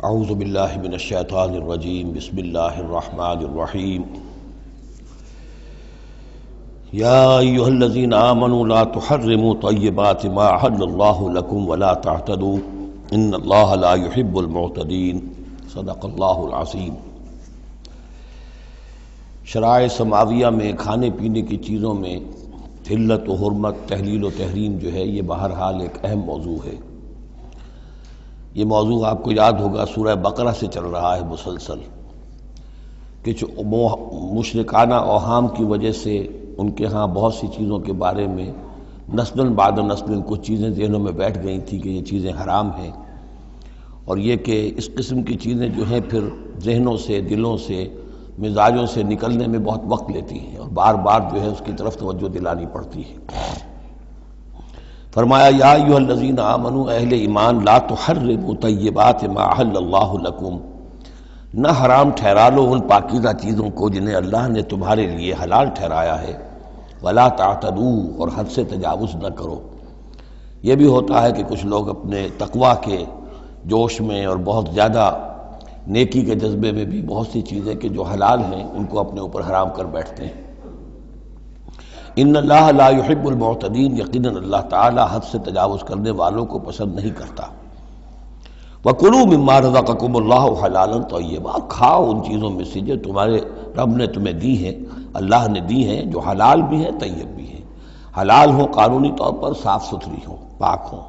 اعوذ باللہ من الشیطان الرجیم بسم اللہ الرحمن الرحیم یا ایھا الذین آمنوا لا تحرموا طیبات ما احل اللہ لکم ولا تعتدوا ان اللہ لا يحب المعتدین صدق اللہ العظیم۔ شرائع سماویہ میں کھانے پینے کی چیزوں میں حلت و حرمت، تحلیل و تحریم جو ہے یہ بہرحال ایک اہم موضوع ہے۔ یہ موضوع آپ کو یاد ہوگا سورہ بقرہ سے چل رہا ہے مسلسل، کہ مشرکانہ اوہام کی وجہ سے ان کے ہاں بہت سی چیزوں کے بارے میں نسل بعد نسل کچھ چیزیں ذہنوں میں بیٹھ گئی تھیں کہ یہ چیزیں حرام ہیں، اور یہ کہ اس قسم کی چیزیں جو ہیں پھر ذہنوں سے، دلوں سے، مزاجوں سے نکلنے میں بہت وقت لیتی ہیں اور بار بار جو ہے اس کی طرف توجہ دلانی پڑتی ہے۔ فرمایا یا ایھا الذین آمنوا، اہل ایمان، لا تحرموا طیبات ما احل اللہ لکم، نہ حرام ٹھہرا لو ان پاکیزہ چیزوں کو جنہیں اللہ نے تمہارے لیے حلال ٹھہرایا ہے، ولا تعتدوا، اور حد سے تجاوز نہ کرو۔ یہ بھی ہوتا ہے کہ کچھ لوگ اپنے تقویٰ کے جوش میں اور بہت زیادہ نیکی کے جذبے میں بھی بہت سی چیزیں کہ جو حلال ہیں ان کو اپنے اوپر حرام کر بیٹھتے ہیں۔ ان اللہ لا يحب المعتدین، یقیناً اللہ تعالی حد سے تجاوز کرنے والوں کو پسند نہیں کرتا۔ وَكُلُوا مِمَّا رَزَقَكُمُ اللَّهُ حَلَالًا طَيِّبًا، کھاؤ ان چیزوں میں سے جو تمہارے رب نے تمہیں دی ہیں، اللہ نے دی ہیں، جو حلال بھی ہیں طیب بھی ہیں، حلال ہوں قانونی طور پر، صاف ستھری ہوں، پاک ہوں۔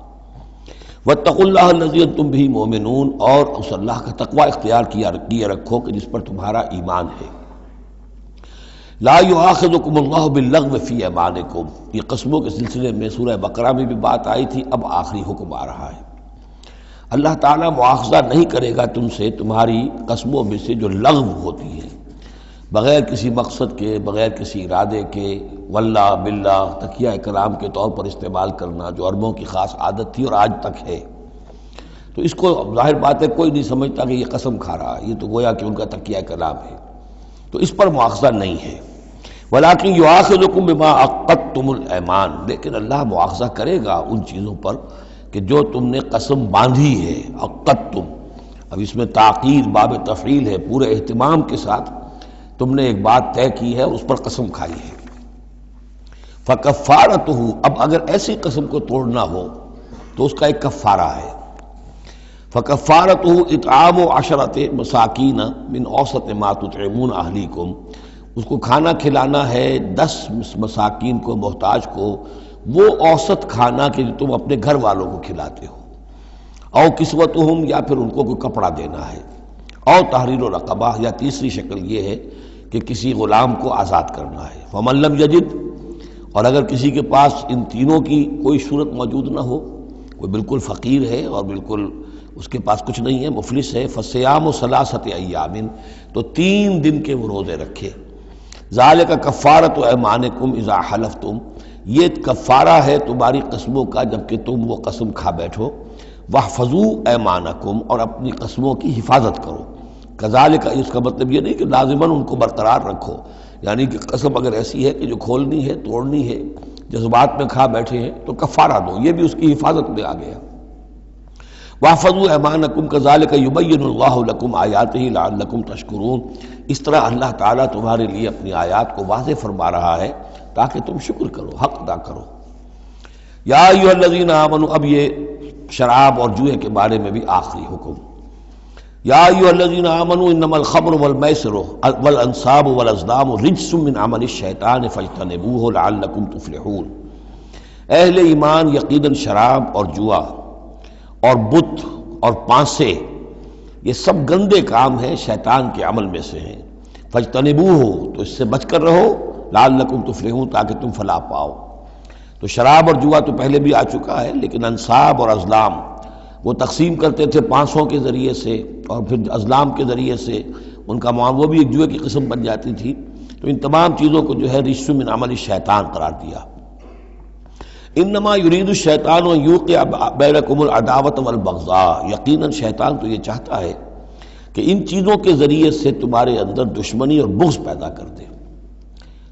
وَاتَّقُوا اللَّهَ الَّذِي أَنتُم بِهِ مُؤْمِنُونَ، اور اس اللہ کا تقوی اختیار کیے رکھو کہ جس پر تمہارا ایمان ہے۔ لا یؤاخذکم اللہ باللغو فی ایمانکم، یہ قسموں کے سلسلے میں سورہ بقرہ میں بھی بات آئی تھی، اب آخری حکم آ رہا ہے۔ اللہ تعالیٰ مؤاخذہ نہیں کرے گا تم سے تمہاری قسموں میں سے جو لغو ہوتی ہیں، بغیر کسی مقصد کے، بغیر کسی ارادے کے، واللہ باللہ تکیہ کلام کے طور پر استعمال کرنا جو عربوں کی خاص عادت تھی اور آج تک ہے۔ تو اس کو ظاہر بات ہے کوئی نہیں سمجھتا کہ یہ قسم کھا رہا ہے، یہ تو گویا کہ ان کا تکیہ کلام ہے، تو اس پر مؤاخذہ نہیں ہے۔ وَلَٰكِن يُؤَاخِذُكُم بِمَا عَقَّدتُّمُ الْأَيْمَانَ، لیکن اللہ مؤاخذہ کرے گا ان چیزوں پر کہ جو تم نے قسم باندھی ہے، عقدتم، اب اس میں تاکید باب تفعیل ہے، پورے اہتمام کے ساتھ تم نے ایک بات طے کی ہے اور اس پر قسم کھائی ہے۔ فَكَفَّارَتُهُ، اب اگر ایسی قسم کو توڑنا ہو تو اس کا ایک کفارہ ہے۔ فَكَفَّارَتُهُ إِطْعَامُ عَشَرَةِ مَسَاكِينَ مِنْ أَوْسَطِ مَا تُطْعِمُونَ أَهْلِيكُمْ، اس کو کھانا کھلانا ہے 10 مساکین کو، محتاج کو، وہ اوسط کھانا کہ جو تم اپنے گھر والوں کو کھلاتے ہو۔ او کسوتہم، یا پھر ان کو کوئی کپڑا دینا ہے۔ او تحریر رقبہ، یا تیسری شکل یہ ہے کہ کسی غلام کو آزاد کرنا ہے۔ فمن لم یجد، اور اگر کسی کے پاس ان تینوں کی کوئی صورت موجود نہ ہو، کوئی بالکل فقیر ہے اور بالکل اس کے پاس کچھ نہیں ہے، مفلس ہے، فصیام ثلاثۃ ایام، تو 3 دن کے وہ روزے رکھے۔ ذالک کفارۃ ایمانکم اذا حلفتم، یہ کفارہ ہے تمہاری قسموں کا جبکہ تم وہ قسم کھا بیٹھو۔ واحفظوا ایمانکم، اور اپنی قسموں کی حفاظت کرو۔ کذالک، اس کا مطلب یہ نہیں کہ لازماً ان کو برقرار رکھو، یعنی کہ قسم اگر ایسی ہے کہ جو کھولنی ہے، توڑنی ہے، جذبات میں کھا بیٹھے ہیں تو کفارہ دو، یہ بھی اس کی حفاظت میں آ گیا۔ واحفظوا ایمانکم کذالک یبین اللہ لکم آیاتہ لعلکم تشکرون، اس طرح اللہ تعالیٰ تمہارے لیے اپنی آیات کو واضح فرما رہا ہے تاکہ تم شکر کرو، حق ادا کرو۔ یا ایھا الذین آمنوا، اب یہ شراب اور جوئے کے بارے میں بھی آخری حکم۔ یا ایھا الذین آمنوا انما الخمر والمیسر والانصاب والازلام رجس من عمل الشیطان فاجتنبوہ لعلکم تفلحون، اہل ایمان، یقیناً شراب اور جوا اور بت اور پانسے یہ سب گندے کام ہیں، شیطان کے عمل میں سے ہیں۔ فاجتنبوہ، تو اس سے بچ کر رہو، لعلکم تفلحون، تاکہ تم فلاح پاؤ۔ تو شراب اور جوا تو پہلے بھی آ چکا ہے، لیکن انصاب اور ازلام وہ تقسیم کرتے تھے پانسوں کے ذریعے سے اور پھر ازلام کے ذریعے سے، ان کا وہ بھی ایک جوئے کی قسم بن جاتی تھی۔ تو ان تمام چیزوں کو جو ہے رجس من عمل الشیطان قرار دیا۔ انما یرید الشیطان ان یوقع بینکم العداوۃ والبغضاء، یقیناً شیطان تو یہ چاہتا ہے کہ ان چیزوں کے ذریعے سے تمہارے اندر دشمنی اور بغض پیدا کر دے۔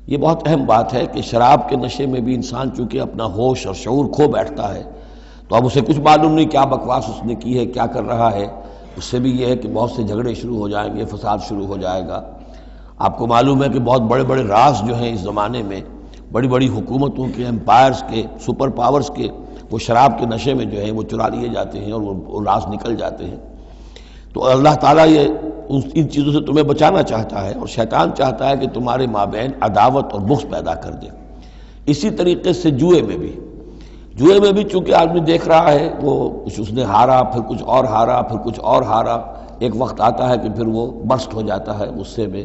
یہ بہت اہم بات ہے کہ شراب کے نشے میں بھی انسان چونکہ اپنا ہوش اور شعور کھو بیٹھتا ہے، تو اب اسے کچھ معلوم نہیں کیا بکواس اس نے کی ہے، کیا کر رہا ہے، اس سے بھی یہ ہے کہ بہت سے جھگڑے شروع ہو جائیں گے، فساد شروع ہو جائے گا۔ آپ کو معلوم ہے کہ بہت بڑے بڑے راز جو ہیں اس زمانے میں، بڑی بڑی حکومتوں کے، امپائرز کے، سپر پاورز کے، وہ شراب کے نشے میں جو ہیں وہ چرا لیے جاتے ہیں اور وہ راز نکل جاتے ہیں۔ تو اللہ تعالیٰ یہ ان چیزوں سے تمہیں بچانا چاہتا ہے، اور شیطان چاہتا ہے کہ تمہارے مابین عداوت اور بغض پیدا کر دے۔ اسی طریقے سے جوئے میں بھی چونکہ آدمی دیکھ رہا ہے، وہ کچھ اس نے ہارا، پھر کچھ اور ہارا، پھر کچھ اور ہارا، ایک وقت آتا ہے کہ پھر وہ برسٹ ہو جاتا ہے غصے میں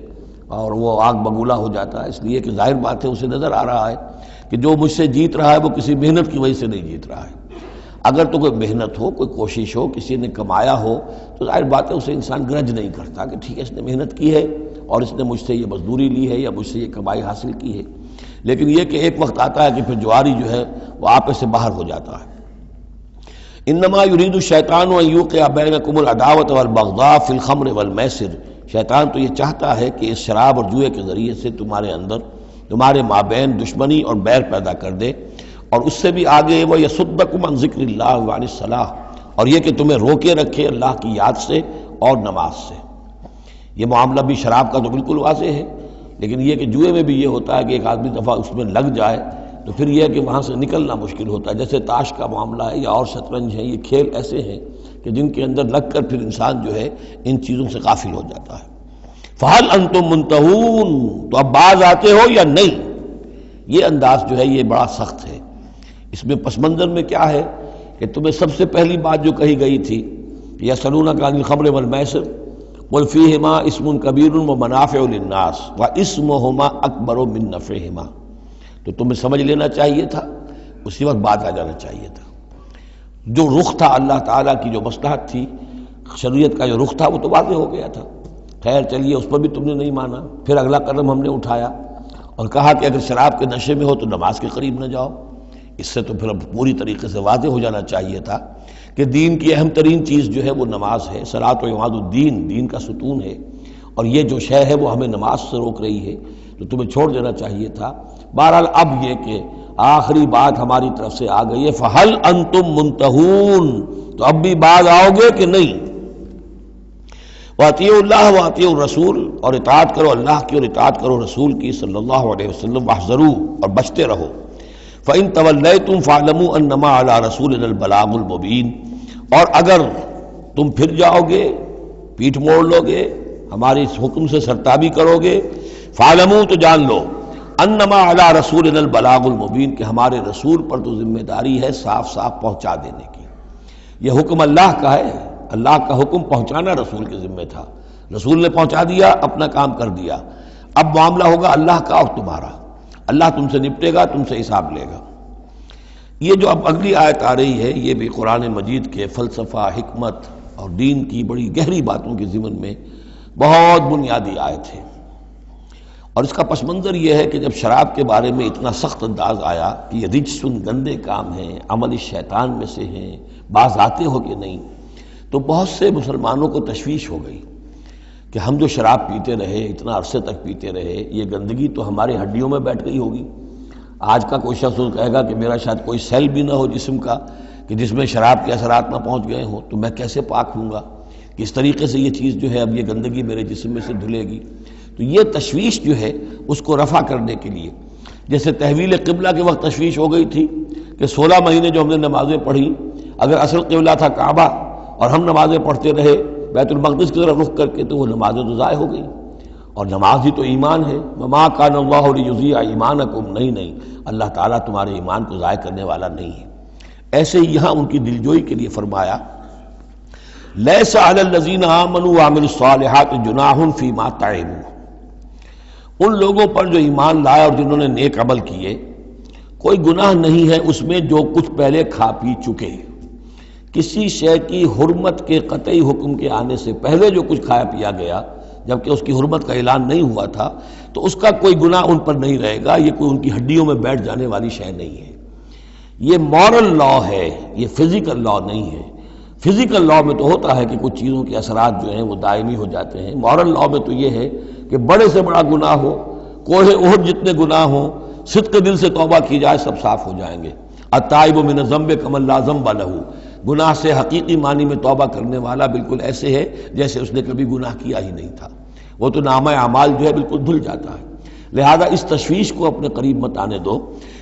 اور وہ آگ بگولا ہو جاتا ہے، اس لیے کہ ظاہر بات ہے اسے نظر آ رہا ہے کہ جو مجھ سے جیت رہا ہے وہ کسی محنت کی وجہ سے نہیں جیت رہا ہے۔ اگر تو کوئی محنت ہو، کوئی کوشش ہو، کسی نے کمایا ہو، تو ظاہر بات ہے اسے انسان گرج نہیں کرتا کہ ٹھیک ہے اس نے محنت کی ہے اور اس نے مجھ سے یہ مزدوری لی ہے یا مجھ سے یہ کمائی حاصل کی ہے۔ لیکن یہ کہ ایک وقت آتا ہے کہ پھر جواری جو ہے وہ آپے سے باہر ہو جاتا ہے۔ انما یرید الشیطان ان یوقع بینکم العداوۃ والبغضاء فی الخمر والمیسر، شیطان تو یہ چاہتا ہے کہ اس شراب اور جوئے کے ذریعے سے تمہارے اندر، تمہارے مابین دشمنی اور بیر پیدا کر دے، اور اس سے بھی آگے وہ یصدکم عن ذکر اللہ وعن الصلاۃ، اور یہ کہ تمہیں روکے رکھے اللہ کی یاد سے اور نماز سے۔ یہ معاملہ بھی شراب کا تو بالکل واضح ہے، لیکن یہ کہ جوئے میں بھی یہ ہوتا ہے کہ ایک آدمی دفعہ اس میں لگ جائے تو پھر یہ ہے کہ وہاں سے نکلنا مشکل ہوتا ہے۔ جیسے تاش کا معاملہ ہے یا اور شطرنج ہے، یہ کھیل ایسے ہیں کہ جن کے اندر لگ کر پھر انسان جو ہے ان چیزوں سے غافل ہو جاتا ہے۔ فَهَلْ أَنْتُمْ مُنْتَهُونَ، تو اب باز آتے ہو یا نہیں؟ یہ انداز جو ہے یہ بڑا سخت ہے۔ اس میں پس منظر میں کیا ہے کہ تمہیں سب سے پہلی بات جو کہی گئی تھی یسألونک عن الخمر والمیسر قل فیہما اسم کبیر ومنافع للناس واسمہما اکبر من نفعہما، تو تمہیں سمجھ لینا چاہیے تھا، اسی وقت بات آ جانا چاہیے تھا۔ جو رخ تھا اللہ تعالیٰ کی جو مصلحت تھی، شریعت کا جو رخ تھا وہ تو واضح ہو گیا تھا۔ خیر چلیے اس پر بھی تم نے نہیں مانا، پھر اگلا قدم ہم نے اٹھایا اور کہا کہ اگر شراب کے نشے میں ہو تو نماز کے قریب نہ جاؤ۔ اس سے تو پھر اب پوری طریقے سے واضح ہو جانا چاہیے تھا کہ دین کی اہم ترین چیز جو ہے وہ نماز ہے، صلاۃ و عماد الدین، دین کا ستون ہے، اور یہ جو شے ہے وہ ہمیں نماز سے روک رہی ہے، تو تمہیں چھوڑ دینا چاہیے تھا۔ بہرحال اب یہ کہ آخری بات ہماری طرف سے آ گئی ہے، فَهَلْ أَنْتُمْ مُنْتَهُونَ، تو اب بھی باز آؤ گے کہ نہیں؟ وَأَطِيعُوا اللَّهَ وَأَطِيعُوا الرَّسُولَ، اور اطاعت کرو اللہ کی اور اطاعت کرو رسول کی صلی اللہ علیہ وسلم، وَاحْذَرُوا، اور بچتے رہو۔ فَإِن تَوَلَّيْتُمْ فَاعْلَمُوا أَنَّمَا عَلَىٰ رَسُولِنَا الْبَلَاغُ الْمُبِينُ، اور اگر تم پھر جاؤ گے، پیٹھ موڑ لو گے، ہمارے اس حکم سے سرتابی کرو گے، فَاعْلَمُوا، تو جان لو، أَنَّمَا عَلَىٰ رَسُولِنَا الْبَلَاغُ الْمُبِينُ، کہ ہمارے رسول پر تو ذمہ داری ہے صاف صاف پہنچا دینے کی۔ یہ حکم اللہ کا ہے، اللہ کا حکم پہنچانا رسول کے ذمہ تھا، رسول نے پہنچا دیا، اپنا کام کر دیا۔ اب معاملہ ہوگا اللہ کا اور تمہارا، اللہ تم سے نپٹے گا، تم سے حساب لے گا۔ یہ جو اب اگلی آیت آ رہی ہے یہ بھی قرآن مجید کے فلسفہ، حکمت اور دین کی بڑی گہری باتوں کے ضمن میں بہت بنیادی آیت ہے، اور اس کا پس منظر یہ ہے کہ جب شراب کے بارے میں اتنا سخت انداز آیا کہ یہ رجسن، گندے کام ہیں، عمل شیطان میں سے ہیں، باز آتے ہو کہ نہیں، تو بہت سے مسلمانوں کو تشویش ہو گئی کہ ہم جو شراب پیتے رہے، اتنا عرصے تک پیتے رہے، یہ گندگی تو ہماری ہڈیوں میں بیٹھ گئی ہوگی۔ آج کا کوئی شخص کہے گا کہ میرا شاید کوئی سیل بھی نہ ہو جسم کا کہ جس میں شراب کے اثرات نہ پہنچ گئے ہوں، تو میں کیسے پاک ہوں گا؟ کس طریقے سے یہ چیز جو ہے اب یہ گندگی میرے جسم میں سے دھلے گی؟ تو یہ تشویش جو ہے اس کو رفع کرنے کے لیے، جیسے تحویل قبلہ کے وقت تشویش ہو گئی تھی کہ 16 مہینے جو ہم نے نمازیں پڑھی، اگر اصل قبلہ تھا کعبہ اور ہم نمازیں پڑھتے رہے بیت المقدس کی طرف رخ کر کے، تو وہ نمازیں تو ضائع ہو گئی، اور نماز ہی تو ایمان ہے۔ وَمَا كَانَ اللَّهُ لِيُضِيعَ إِيمَانَكُمْ، نہیں اللہ تعالیٰ تمہارے ایمان کو ضائع کرنے والا نہیں ہے۔ ایسے ہی یہاں ان کی دلجوئی کے لیے فرمایا لَيْسَ عَلَى الَّذِينَ آمَنُوا وَعَمِلُوا الصَّالِحَاتِ جُنَاحٌ فِيمَا طَعِمُوا، ان لوگوں پر جو ایمان لائے اور جنہوں نے نیک عمل کیے، کوئی گناہ نہیں ہے اس میں جو کچھ پہلے کھا پی چکے۔ کسی شے کی حرمت کے قطعی حکم کے آنے سے پہلے جو کچھ کھایا پیا گیا، جبکہ اس کی حرمت کا اعلان نہیں ہوا تھا، تو اس کا کوئی گناہ ان پر نہیں رہے گا، یہ کوئی ان کی ہڈیوں میں بیٹھ جانے والی شے نہیں ہے۔ یہ مورل لا ہے، یہ فزیکل لا نہیں ہے۔ فزیکل لا میں تو ہوتا ہے کہ کچھ چیزوں کے اثرات جو ہیں وہ دائمی ہو جاتے ہیں، مورل لا میں تو یہ ہے کہ بڑے سے بڑا گناہ ہو، کوہ احد جتنے گناہ ہوں، صدق دل سے توبہ کی جائے، سب صاف ہو جائیں گے۔ التائب من الذنب کمن لا ذنب لہ، گناہ سے حقیقی معنی میں توبہ کرنے والا بالکل ایسے ہے جیسے اس نے کبھی گناہ کیا ہی نہیں تھا، وہ تو نامہ اعمال جو ہے بالکل دھل جاتا ہے۔ لہذا اس تشویش کو اپنے قریب مت آنے دو۔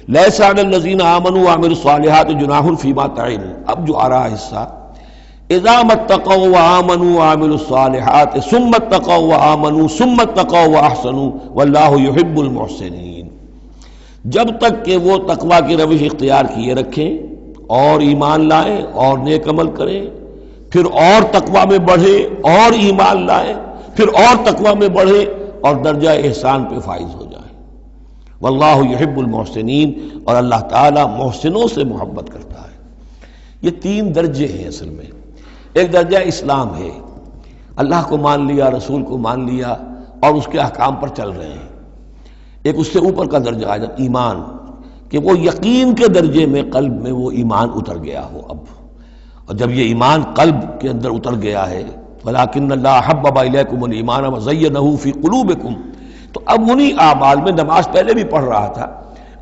لیس علی الذین آمنوا وعملوا الصالحات جناح فیما طعموا، اب جو آ رہا حصہ، اذا اتقوا وآمنوا وعملوا الصالحات ثم اتقوا وآمنوا ثم اتقوا واحسنوا واللہ یحب المحسنین، جب تک کہ وہ تقوی کی روش اختیار کیے رکھیں اور ایمان لائیں اور نیک عمل کریں، پھر اور تقوی میں بڑھیں اور ایمان لائیں، پھر اور تقوی میں بڑھیں اور درجہ احسان پہ فائز ہو جائیں۔ واللہ یحب المحسنین، اور اللہ تعالیٰ محسنوں سے محبت کرتا ہے۔ یہ تین درجے ہیں اصل میں۔ ایک درجہ اسلام ہے، اللہ کو مان لیا، رسول کو مان لیا اور اس کے احکام پر چل رہے ہیں۔ ایک اس سے اوپر کا درجہ آ جاتا ایمان، کہ وہ یقین کے درجے میں قلب میں وہ ایمان اتر گیا ہو اب، اور جب یہ ایمان قلب کے اندر اتر گیا ہے، وَلَٰكِنَّ اللَّهَ حَبَّبَ إِلَيْكُمُ الْإِيمَانَ وَزَيَّنَهُ فِي قُلُوبِكُمْ، تو اب انہی اعمال میں، نماز پہلے بھی پڑھ رہا تھا،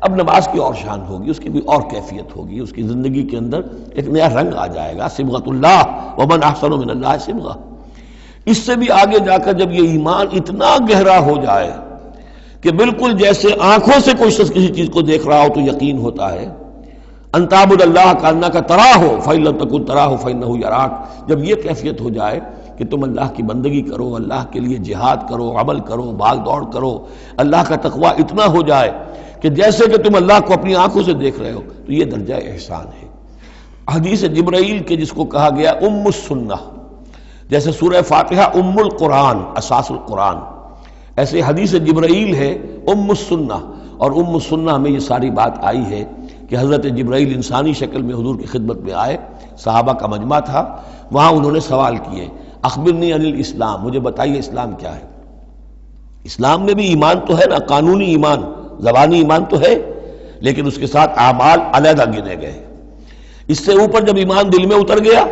اب نماز کی اور شان ہوگی، اس کی بھی اور کیفیت ہوگی، اس کی زندگی کے اندر ایک نیا رنگ آ جائے گا، صبغۃ اللہ ومن احسن من اللہ صبغہ۔ اس سے بھی آگے جا کر جب یہ ایمان اتنا گہرا ہو جائے کہ بالکل جیسے آنکھوں سے کوئی شخص کسی چیز کو دیکھ رہا ہو تو یقین ہوتا ہے، ان تعبد اللہ کانک تراہ فإن لم تکن تراہ فإنہ یراک، جب یہ کیفیت ہو جائے کہ تم اللہ کی بندگی کرو، اللہ کے لیے جہاد کرو، عمل کرو، بھاگ دوڑ کرو، اللہ کا تقویٰ اتنا ہو جائے کہ جیسے کہ تم اللہ کو اپنی آنکھوں سے دیکھ رہے ہو، تو یہ درجہ احسان ہے۔ حدیث جبرائیل کے جس کو کہا گیا ام السنہ، جیسے سورہ فاتحہ ام القرآن، اساس القرآن، ایسے حدیث جبرائیل ہے ام السنہ، اور ام السنہ میں یہ ساری بات آئی ہے کہ حضرت جبرائیل انسانی شکل میں حضور کی خدمت میں آئے، صحابہ کا مجمع تھا، وہاں انہوں نے سوال کیے، اخبرنی عن الاسلام، مجھے بتائیے اسلام کیا ہے۔ اسلام میں بھی ایمان تو ہے نا، قانونی ایمان، زبانی ایمان تو ہے، لیکن اس کے ساتھ اعمال علیحدہ گنے گئے۔ اس سے اوپر جب ایمان دل میں اتر گیا،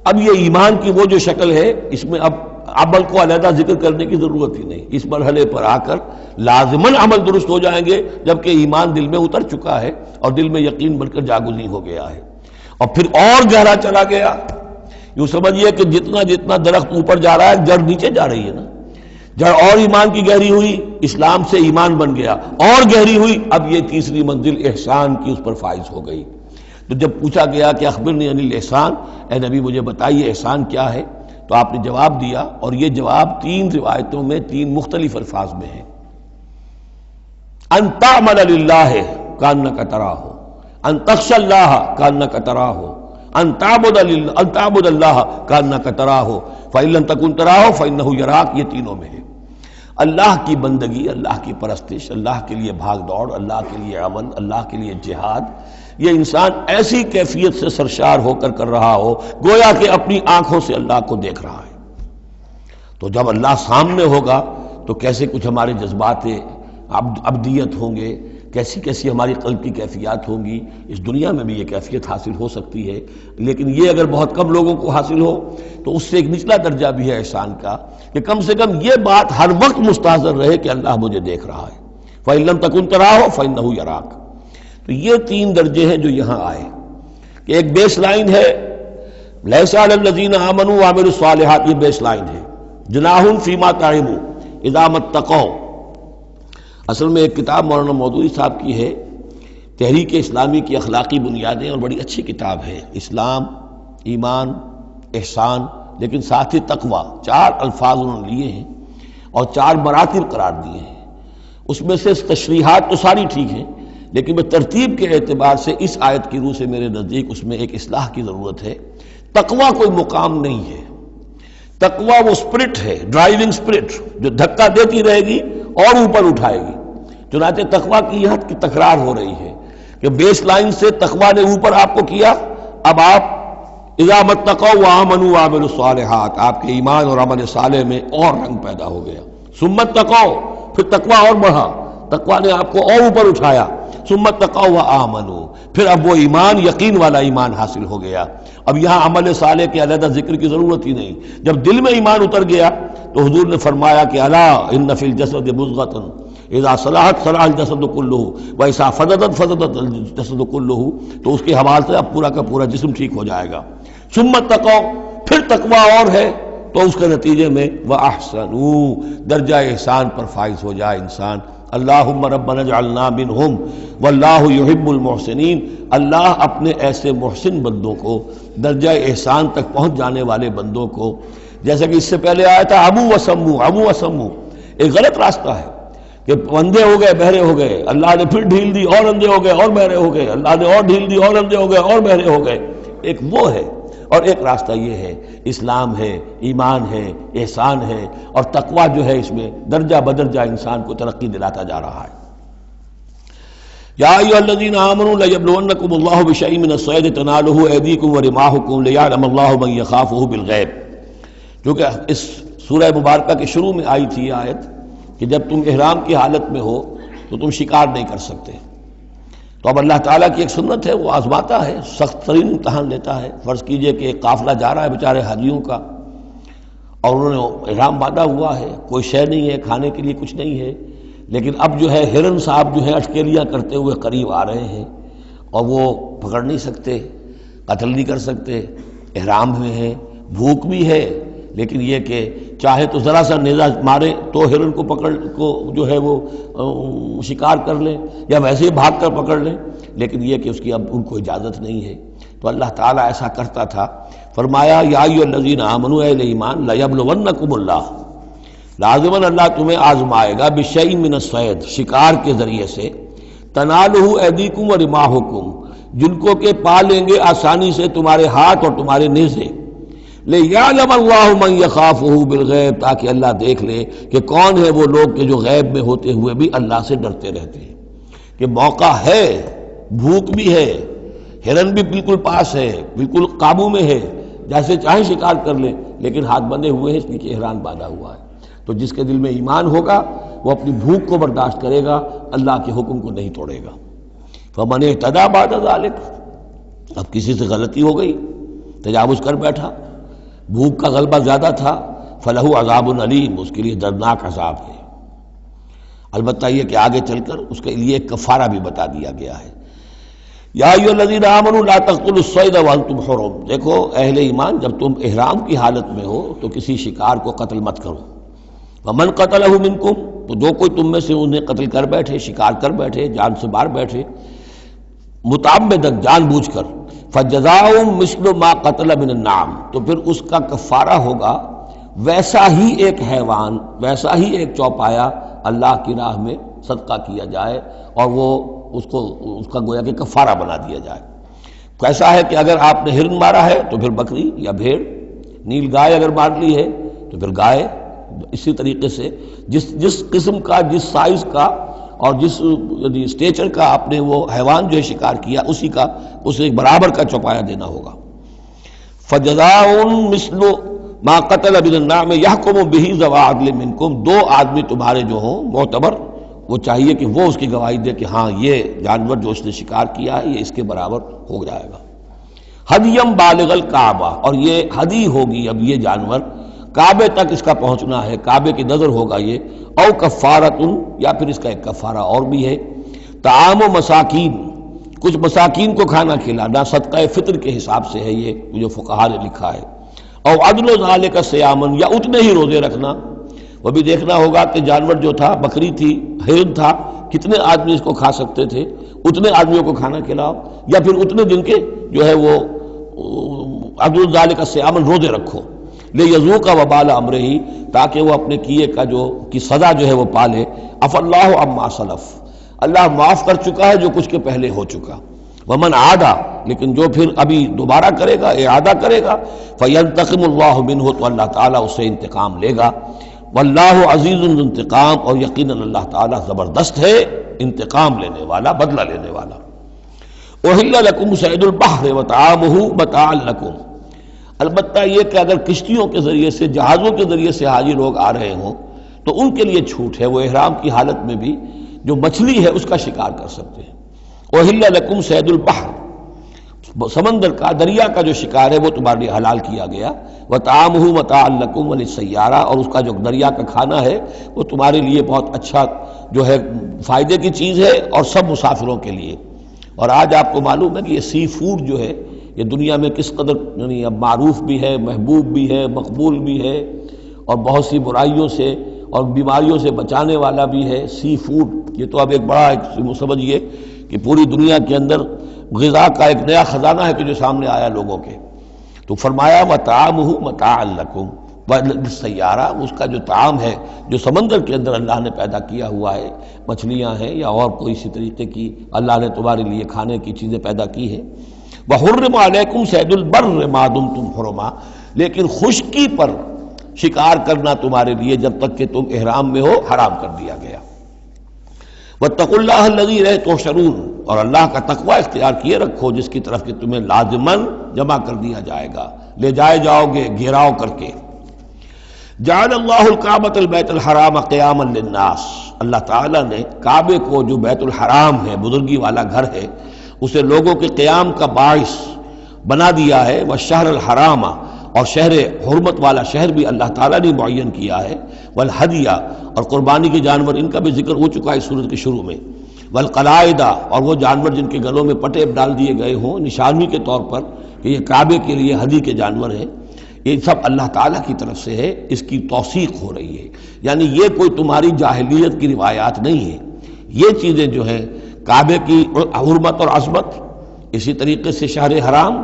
اب یہ ایمان کی وہ جو شکل ہے، اس میں اب عمل کو علیحدہ ذکر کرنے کی ضرورت ہی نہیں، اس مرحلے پر آ کر لازماً عمل درست ہو جائیں گے، جبکہ ایمان دل میں اتر چکا ہے اور دل میں یقین بن کر جاگزیں ہو گیا ہے، اور پھر اور گہرا چلا گیا۔ یوں سمجھیے کہ جتنا جتنا درخت اوپر جا رہا ہے، جڑ نیچے جا رہی ہے نا، جڑ اور ایمان کی گہری ہوئی، اسلام سے ایمان بن گیا، اور گہری ہوئی، اب یہ تیسری منزل احسان کی اس پر فائز ہو گئی۔ تو جب پوچھا گیا کہ اخبرنی عن الاحسان، اے نبی مجھے بتائیے احسان کیا ہے، تو آپ نے جواب دیا، اور یہ جواب تین روایتوں میں تین مختلف الفاظ میں ہے۔ ان تعمل للہ کانک تراہ، ان تخشى اللہ کانک تراہ، ان تعبد اللہ کانک تراہ فإن لم تکن تراہ فإنہ یراک، یہ تینوں میں ہے۔ اللہ کی بندگی، اللہ کی پرستش، اللہ کے لیے بھاگ دوڑ، اللہ کے لیے عمل، اللہ کے لیے جہاد، یہ انسان ایسی کیفیت سے سرشار ہو کر رہا ہو گویا کہ اپنی آنکھوں سے اللہ کو دیکھ رہا ہے۔ تو جب اللہ سامنے ہوگا تو کیسے کچھ ہمارے جذبات عبدیت ہوں گے، کیسی کیسی ہماری قلب کی کیفیات ہوں گی۔ اس دنیا میں بھی یہ کیفیت حاصل ہو سکتی ہے، لیکن یہ اگر بہت کم لوگوں کو حاصل ہو تو اس سے ایک نچلا درجہ بھی ہے احسان کا، کہ کم سے کم یہ بات ہر وقت مستحضر رہے کہ اللہ مجھے دیکھ رہا ہے۔ فَإِن لَمْ تَكُن تَرَاهُ فَإِنَّهُ يَرَاكَ۔ تو یہ تین درجے ہیں جو یہاں آئے، کہ ایک بیس لائن ہے لیس علی الذین آمنوا وعملوا الصالحات، یہ بیس لائن ہے، جناح فیما طعموا اذا ما اتقوا۔ اصل میں ایک کتاب مولانا مودودی صاحب کی ہے، تحریک اسلامی کی اخلاقی بنیادیں، اور بڑی اچھی کتاب ہے، اسلام، ایمان، احسان، لیکن ساتھ ہی تقوی، چار الفاظ انہوں نے لیے ہیں اور چار مراتب قرار دیے ہیں۔ اس میں سے تشریحات تو ساری ٹھیک ہیں، لیکن میں ترتیب کے اعتبار سے اس آیت کی روح سے میرے نزدیک اس میں ایک اصلاح کی ضرورت ہے۔ تقوی کوئی مقام نہیں ہے، تقوی وہ اسپرٹ ہے، ڈرائیونگ اسپرٹ، جو دھکا دیتی رہے گی اور اوپر اٹھائے گی۔ چنانچہ تقوی کی یہاں کی تکرار ہو رہی ہے کہ بیس لائن سے تقوی نے اوپر آپ کو کیا، اب آپ اذا ما اتقوا وآمنوا وعملوا الصالحات، آپ کے ایمان اور عمل صالح میں اور رنگ پیدا ہو گیا۔ ثم اتقوا، پھر تقوی اور بڑھا، تقوی نے آپ کو اور اوپر اٹھایا۔ ثم اتقوا وآمنوا، پھر اب وہ ایمان یقین والا ایمان حاصل ہو گیا۔ اب یہاں عمل صالح کے علیحدہ ذکر کی ضرورت ہی نہیں، جب دل میں ایمان اتر گیا تو حضور نے فرمایا کہ الا ان فی الجسد مضغۃ اذا صلحت صلح الجسد کلہ واذا فسدت فسد الجسد کلہ، تو اس کے حوالے سے اب پورا کا پورا جسم ٹھیک ہو جائے گا۔ ثم اتقوا، پھر تقوی اور ہے تو اس کے نتیجے میں وَأَحْسَنُوا، درجہ احسان پر فائز ہو جائے انسان۔ اللہم ربنا اجعلنا منہم واللہ یحب المحسنین، اللہ اپنے ایسے محسن بندوں کو، درجہ احسان تک پہنچ جانے والے بندوں کو، جیسا کہ اس سے پہلے آیا تھا عمو وسمو، ایک غلط راستہ ہے کہ اندھے ہو گئے بہرے ہو گئے، اللہ نے پھر ڈھیل دی اور اندھے ہو گئے اور بہرے ہو گئے، اللہ نے اور ڈھیل دی اور اندھے ہو گئے اور بہرے ہو گئے، ایک وہ ہے، اور ایک راستہ یہ ہے، اسلام ہے، ایمان ہے، احسان ہے، اور تقویٰ جو ہے اس میں درجہ بدرجہ انسان کو ترقی دلاتا جا رہا ہے۔ یا ایھا الذین آمنوا لیبلونکم اللہ بشیء من الصید تنالہ ایدیکم ورماحکم لیعلم اللہ من یخافہ بالغیب، کیونکہ اس سورہ مبارکہ کے شروع میں آئی تھی یہ آیت کہ جب تم احرام کی حالت میں ہو تو تم شکار نہیں کر سکتے، تو اب اللہ تعالیٰ کی ایک سنت ہے، وہ آزماتا ہے، سخت ترین امتحان لیتا ہے۔ فرض کیجئے کہ ایک قافلہ جا رہا ہے بیچارے حاجیوں کا، اور انہوں نے احرام باندھا ہوا ہے، کوئی شے نہیں ہے، کھانے کے لیے کچھ نہیں ہے، لیکن اب جو ہے ہرن صاحب جو ہے اٹکیلیاں کرتے ہوئے قریب آ رہے ہیں، اور وہ پکڑ نہیں سکتے، قتل نہیں کر سکتے، احرام میں ہیں، بھوک بھی ہے، لیکن یہ کہ چاہے تو ذرا سا نیزہ مارے تو ہرن کو پکڑ کو جو ہے وہ شکار کر لیں، یا ویسے ہی بھاگ کر پکڑ لیں، لیکن یہ کہ اس کی اب ان کو اجازت نہیں ہے۔ تو اللہ تعالیٰ ایسا کرتا تھا، فرمایا یا ایھا الذین آمنوا، اہل ایمان، لیبلونکم اللہ، لازماً اللہ تمہیں آزمائے گا، بشیء من الصید، شکار کے ذریعے سے، تنالہ ایدیکم ورماحکم، جن کو کہ پا لیں گے آسانی سے تمہارے ہاتھ اور تمہارے نیزے، لیعلم اللہ من یخافہ بالغیب، تاکہ اللہ دیکھ لے کہ کون ہے وہ لوگ کہ جو غیب میں ہوتے ہوئے بھی اللہ سے ڈرتے رہتے ہیں، کہ موقع ہے، بھوک بھی ہے، ہرن بھی بالکل پاس ہے، بالکل قابو میں ہے، جیسے چاہے شکار کر لے، لیکن ہاتھ بندھے ہوئے ہیں اس لیے کہ احرام باندھا ہوا ہے۔ تو جس کے دل میں ایمان ہوگا وہ اپنی بھوک کو برداشت کرے گا، اللہ کے حکم کو نہیں توڑے گا۔ فمن اہتدی بعد ذلک، اب کسی سے غلطی ہو گئی، تجاوز کر بیٹھا، بھوک کا غلبہ زیادہ تھا، فلہ عذاب علیم، اس کے لیے دردناک عذاب ہے۔ البتہ یہ کہ آگے چل کر اس کے لیے ایک کفارہ بھی بتا دیا گیا ہے۔ یا ایھا الذین آمنوا لا تقتلوا الصید وانتم حرم، دیکھو اہل ایمان، جب تم احرام کی حالت میں ہو تو کسی شکار کو قتل مت کرو۔ ومن قتلہ منکم، تو جو کوئی تم میں سے انہیں قتل کر بیٹھے، شکار کر بیٹھے، جان سے مار بیٹھے، متعمدن، جان بوجھ کر، فجزاء مثل ما قتل من النعم، تو پھر اس کا کفارہ ہوگا ویسا ہی ایک حیوان، ویسا ہی ایک چوپایا اللہ کی راہ میں صدقہ کیا جائے، اور وہ اس کا گویا کہ کفارہ بنا دیا جائے۔ کیسا ہے کہ اگر آپ نے ہرن مارا ہے تو پھر بکری یا بھیڑ، نیل گائے اگر مار لی ہے تو پھر گائے، اسی طریقے سے جس قسم کا، جس سائز کا اور جس اسٹیچر کا آپ نے وہ حیوان جو ہے شکار کیا، اسی کا اسے برابر کا چوپایا دینا ہوگا۔ فجزاء مثل ما قتل من النعم یحکم بہ ذوی عدل منکم، دو آدمی تمہارے جو ہوں معتبر، وہ چاہیے کہ وہ اس کی گواہی دے کہ ہاں یہ جانور جو اس نے شکار کیا ہے یہ اس کے برابر ہو جائے گا۔ ہدیم بالغ الکعبہ، اور یہ ہدی ہوگی اب یہ جانور، کعبے تک اس کا پہنچنا ہے، کعبے کی نظر ہوگا یہ، او کفارۃ، یا پھر اس کا ایک کفارہ اور بھی ہے، طعام و مساکین، کچھ مساکین کو کھانا کھلانا، صدقہ فطر کے حساب سے ہے یہ جو فقہا نے لکھا ہے، او عدل ذالک صیامن، یا اتنے ہی روزے رکھنا۔ وہ بھی دیکھنا ہوگا کہ جانور جو تھا، بکری تھی، ہرن تھا، کتنے آدمی اس کو کھا سکتے تھے، اتنے آدمیوں کو کھانا کھلاؤ، یا پھر اتنے دن کے جو ہے وہ عدل ذالک صیامن روزے رکھو، لیذوق وبال امرہ، تاکہ وہ اپنے کیے کا کی سزا جو ہے وہ پالے۔ عفا اللہ عما سلف، اللہ معاف کر چکا ہے جو کچھ کے پہلے ہو چکا۔ ومن عادا، لیکن جو پھر ابھی دوبارہ کرے گا، اعادہ کرے گا، فینتقم اللہ منہ، تو اللہ تعالیٰ اس سے انتقام لے گا۔ واللہ عزیز ذو انتقام، اور یقیناً اللہ تعالیٰ زبردست ہے، انتقام لینے والا، بدلہ لینے والا۔ احل لکم صید البحر وطعامہ متاعا لکم، البتہ یہ کہ اگر کشتیوں کے ذریعے سے، جہازوں کے ذریعے سے حاجی لوگ آ رہے ہوں تو ان کے لیے چھوٹ ہے، وہ احرام کی حالت میں بھی جو مچھلی ہے اس کا شکار کر سکتے ہیں۔ احل لکم صید البحر، سمندر کا، دریا کا جو شکار ہے وہ تمہارے لیے حلال کیا گیا، وطعامہ متاعا لکم وللسیارہ، اور اس کا جو دریا کا کھانا ہے وہ تمہارے لیے بہت اچھا جو ہے فائدے کی چیز ہے اور سب مسافروں کے لیے۔ اور آج آپ کو معلوم ہے کہ یہ سی فوڈ جو ہے یہ دنیا میں کس قدر یعنی اب معروف بھی ہے، محبوب بھی ہے، مقبول بھی ہے، اور بہت سی برائیوں سے اور بیماریوں سے بچانے والا بھی ہے۔ سی فوڈ یہ تو اب ایک بڑا سمجھیے کہ پوری دنیا کے اندر غذا کا ایک نیا خزانہ ہے کہ جو سامنے آیا لوگوں کے۔ تو فرمایا وَطَعَامُهُ مَتَاعًا لَكُمْ وَلِلسَّيَّارَةِ، اس کا جو طعام ہے جو سمندر کے اندر اللہ نے پیدا کیا ہوا ہے، مچھلیاں ہیں یا اور کوئی اسی طریقے کی اللہ نے تمہارے لیے کھانے کی چیزیں پیدا کی ہیں۔ وَحُرِّمَ عَلَيْكُمْ صَيْدُ الْبَرِّ مَا دُمْتُمْ حُرُمًا، لیکن خشکی پر شکار کرنا تمہارے لیے جب تک کہ تم احرام میں ہو حرام کر دیا گیا۔ وَاتَّقُوا اللَّهَ الَّذِي إِلَيْهِ تُحْشَرُونَ، اور اللہ کا تقوی اختیار کیے رکھو جس کی طرف کہ تمہیں لازماً جمع کر دیا جائے گا، لے جائے جاؤ گے گھیراؤ کر کے۔ جعل اللہ الکعبۃ البیت الحرام قیاما للناس، اللہ تعالیٰ نے کعبے کو جو بیت الحرام ہے، بزرگی والا گھر ہے، اسے لوگوں کے قیام کا باعث بنا دیا ہے۔ والشہر الحرام، اور شہر حرمت والا شہر بھی اللہ تعالیٰ نے معین کیا ہے۔ والہدیہ، اور قربانی کے جانور ان کا بھی ذکر ہو چکا ہے اس سورت کے شروع میں۔ والقلائد، اور وہ جانور جن کے گلوں میں پٹے ڈال دیے گئے ہوں نشانی کے طور پر کہ یہ کعبے کے لیے ہدی کے جانور ہیں، یہ سب اللہ تعالیٰ کی طرف سے ہے، اس کی توثیق ہو رہی ہے۔ یعنی یہ کوئی تمہاری جاہلیت کی روایات نہیں ہے، یہ چیزیں جو ہیں کعبے کی حرمت اور عظمت، اسی طریقے سے شہر حرام،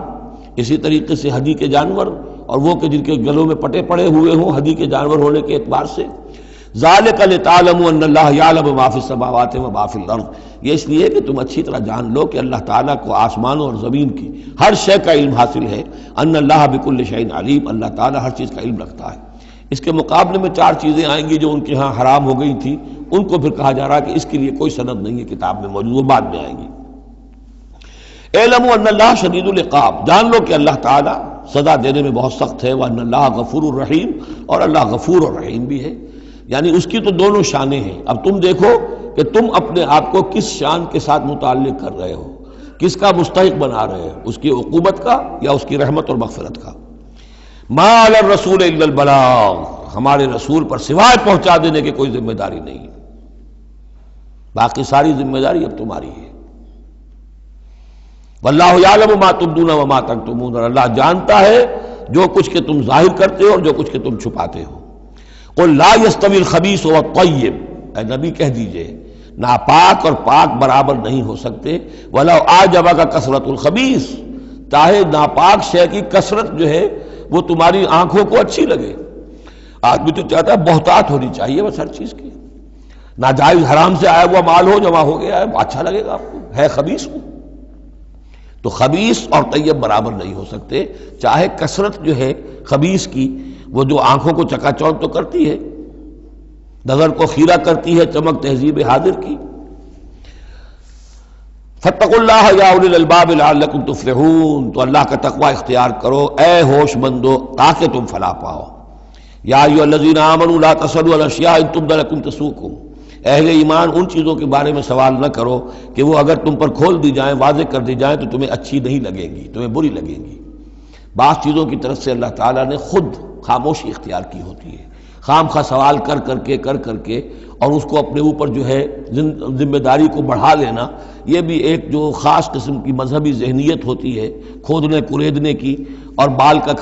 اسی طریقے سے ہدی کے جانور، اور وہ کہ جن کے گلوں میں پٹے پڑے ہوئے ہوں ہدی کے جانور ہونے کے اعتبار سے۔ ذالک لتعلموا ان اللہ یعلم ما فی السماوات و ما فی الارض، یہ اس لیے کہ تم اچھی طرح جان لو کہ اللہ تعالیٰ کو آسمانوں اور زمین کی ہر شے کا علم حاصل ہے۔ ان اللہ بکل شیء علیم، اللہ تعالیٰ ہر چیز کا علم رکھتا ہے۔ اس کے مقابلے میں 4 چیزیں آئیں گی جو ان کے ہاں حرام ہو گئی تھی، ان کو پھر کہا جا رہا کہ اس کے لیے کوئی سند نہیں ہے کتاب میں موجود، وہ بعد میں آئیں گی۔ اعلموا ان اللہ شدید العقاب، جان لو کہ اللہ تعالیٰ سزا دینے میں بہت سخت ہے۔ وان اللہ غفور الرحیم، اور اللہ غفور اور رحیم بھی ہے، یعنی اس کی تو دونوں شانیں ہیں۔ اب تم دیکھو کہ تم اپنے آپ کو کس شان کے ساتھ متعلق کر رہے ہو، کس کا مستحق بنا رہے ہو، اس کی عقوبت کا یا اس کی رحمت اور مغفرت کا۔ ما علی الرسول الا البلاغ، ہمارے رسول پر سوائے پہنچا دینے کی کوئی ذمہ داری نہیں، باقی ساری ذمہ داری اب تمہاری ہے۔ واللہ یعلم ما تبدون وما تکتمون، اور اللہ جانتا ہے جو کچھ کہ تم ظاہر کرتے ہو اور جو کچھ کہ تم چھپاتے ہو۔ قل لا يستوي الخبيث والطيب، اے نبی کہہ دیجئے ناپاک اور پاک برابر نہیں ہو سکتے۔ ولو اعجبك کثرت الخبیث، چاہے ناپاک شے کی کثرت جو ہے وہ تمہاری آنکھوں کو اچھی لگے۔ آدمی تو چاہتا ہے بہتات ہونی چاہیے بس ہر چیز کی، ناجائز حرام سے آیا ہوا مال ہو جمع ہو گیا ہے اچھا لگے گا آپ کو، ہے خبیث ہو۔ تو خبیث اور طیب برابر نہیں ہو سکتے، چاہے کثرت جو ہے خبیث کی وہ جو آنکھوں کو چکا چوندھ تو کرتی ہے، نظر کو خیرہ کرتی ہے، چمک تہذیب حاضر کی۔ فاتقوا اللہ یا اولی الالباب لعلکم تفلحون، تو اللہ کا تقوی اختیار کرو اے ہوش مندو تاکہ تم فلاح پاؤ۔ یا ایھا الذین آمنوا لا تسألوا عن اشیاء ان تبد لکم تسؤکم، اہل ایمان ان چیزوں کے بارے میں سوال نہ کرو کہ وہ اگر تم پر کھول دی جائیں، واضح کر دی جائیں تو تمہیں اچھی نہیں لگیں گی، تمہیں بری لگیں گی۔ بعض چیزوں کی طرف سے اللہ تعالیٰ نے خود خاموشی اختیار کی ہوتی ہے، خام خواہ سوال کر کر کے اور اس کو اپنے اوپر جو ہے ذمہ داری کو بڑھا لینا، یہ بھی ایک جو خاص قسم کی مذہبی ذہنیت ہوتی ہے، کھودنے کریدنے کی اور بال کا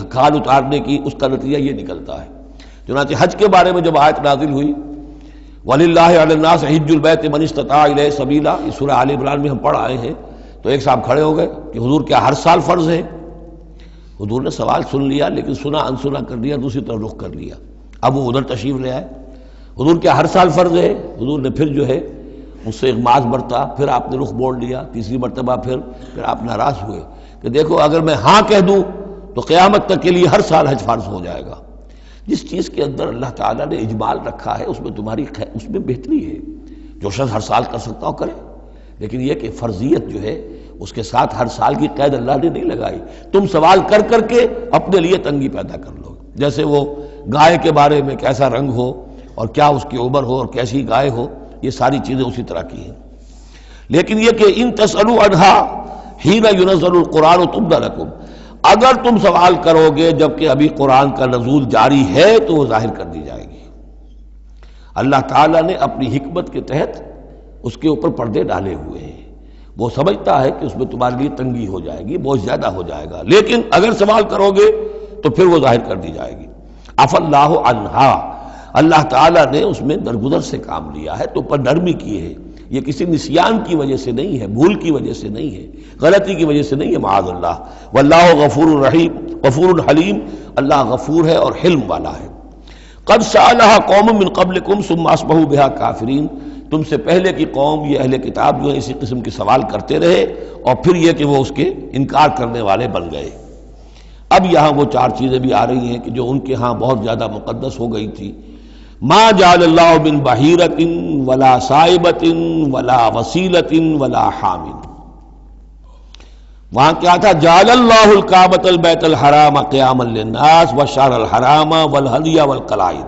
کھال اتارنے کی، اس کا نتیجہ یہ نکلتا ہے۔ چنانچہ حج کے بارے میں جب آیت نازل ہوئی وَلِلَّهِ عَلَى النَّاسِ حِجُّ الْبَيْتِ مَنِ اسْتَطَاعَ إِلَيْهِ سَبِيلًا، یہ سورہ آل عمران میں ہم پڑھ آئے ہیں۔ تو ایک صاحب کھڑے ہو گئے کہ حضور کیا ہر سال فرض ہے؟ حضور نے سوال سن لیا لیکن سنا انسنا کر دیا، دوسری طرف رخ کر لیا۔ اب وہ ادھر تشریف لے آئے، حضور کیا ہر سال فرض ہے؟ حضور نے پھر جو ہے اس سے اغماض برتا، پھر آپ نے رخ موڑ لیا، تیسری مرتبہ پھر آپ ناراض ہوئے کہ دیکھو اگر میں ہاں کہہ دوں تو قیامت تک کے لیے ہر سال حج فرض ہو جائے گا۔ جس چیز کے اندر اللہ تعالیٰ نے اجمال رکھا ہے اس میں تمہاری اس میں بہتری ہے، جو شخص ہر سال کر سکتا ہو کرے، لیکن یہ کہ فرضیت جو ہے اس کے ساتھ ہر سال کی قید اللہ نے نہیں لگائی۔ تم سوال کر کے اپنے لیے تنگی پیدا کر لو، جیسے وہ گائے کے بارے میں کیسا رنگ ہو اور کیا اس کی عمر ہو اور کیسی گائے ہو، یہ ساری چیزیں اسی طرح کی ہیں۔ لیکن یہ کہ ان تسألوا عنہا حین ینزل القرآن تبد لکم، اگر تم سوال کرو گے جبکہ ابھی قرآن کا نزول جاری ہے تو وہ ظاہر کر دی جائے گی۔ اللہ تعالیٰ نے اپنی حکمت کے تحت اس کے اوپر پردے ڈالے ہوئے ہیں. وہ سمجھتا ہے کہ اس میں تمہارے لیے تنگی ہو جائے گی، بہت زیادہ ہو جائے گا، لیکن اگر سوال کرو گے تو پھر وہ ظاہر کر دی جائے گی. عفی اللہ عنہا، اللہ تعالیٰ نے اس میں درگزر سے کام لیا ہے، تو پر نرمی کی ہے. یہ کسی نسیان کی وجہ سے نہیں ہے، بھول کی وجہ سے نہیں ہے، غلطی کی وجہ سے نہیں ہے، معاذ اللہ. واللہ غفور رحیم، غفور حلیم، اللہ غفور ہے اور حلم والا ہے. قد سألها قوم من قبلکم ثم اصبحوا بها کافرین، تم سے پہلے کی قوم یہ اہل کتاب جو ہے اسی قسم کے سوال کرتے رہے اور پھر یہ کہ وہ اس کے انکار کرنے والے بن گئے. اب یہاں وہ چار چیزیں بھی آ رہی ہیں کہ جو ان کے ہاں بہت زیادہ مقدس ہو گئی تھی. ما جعل اللہ من بحیرۃ ولا صائبۃ ولا وسیلۃ ولا حام. وہاں کیا تھا؟ جعل اللہ الکعبۃ البیت الحرام قیاما للناس والشہر الحرام والہدی والقلائد.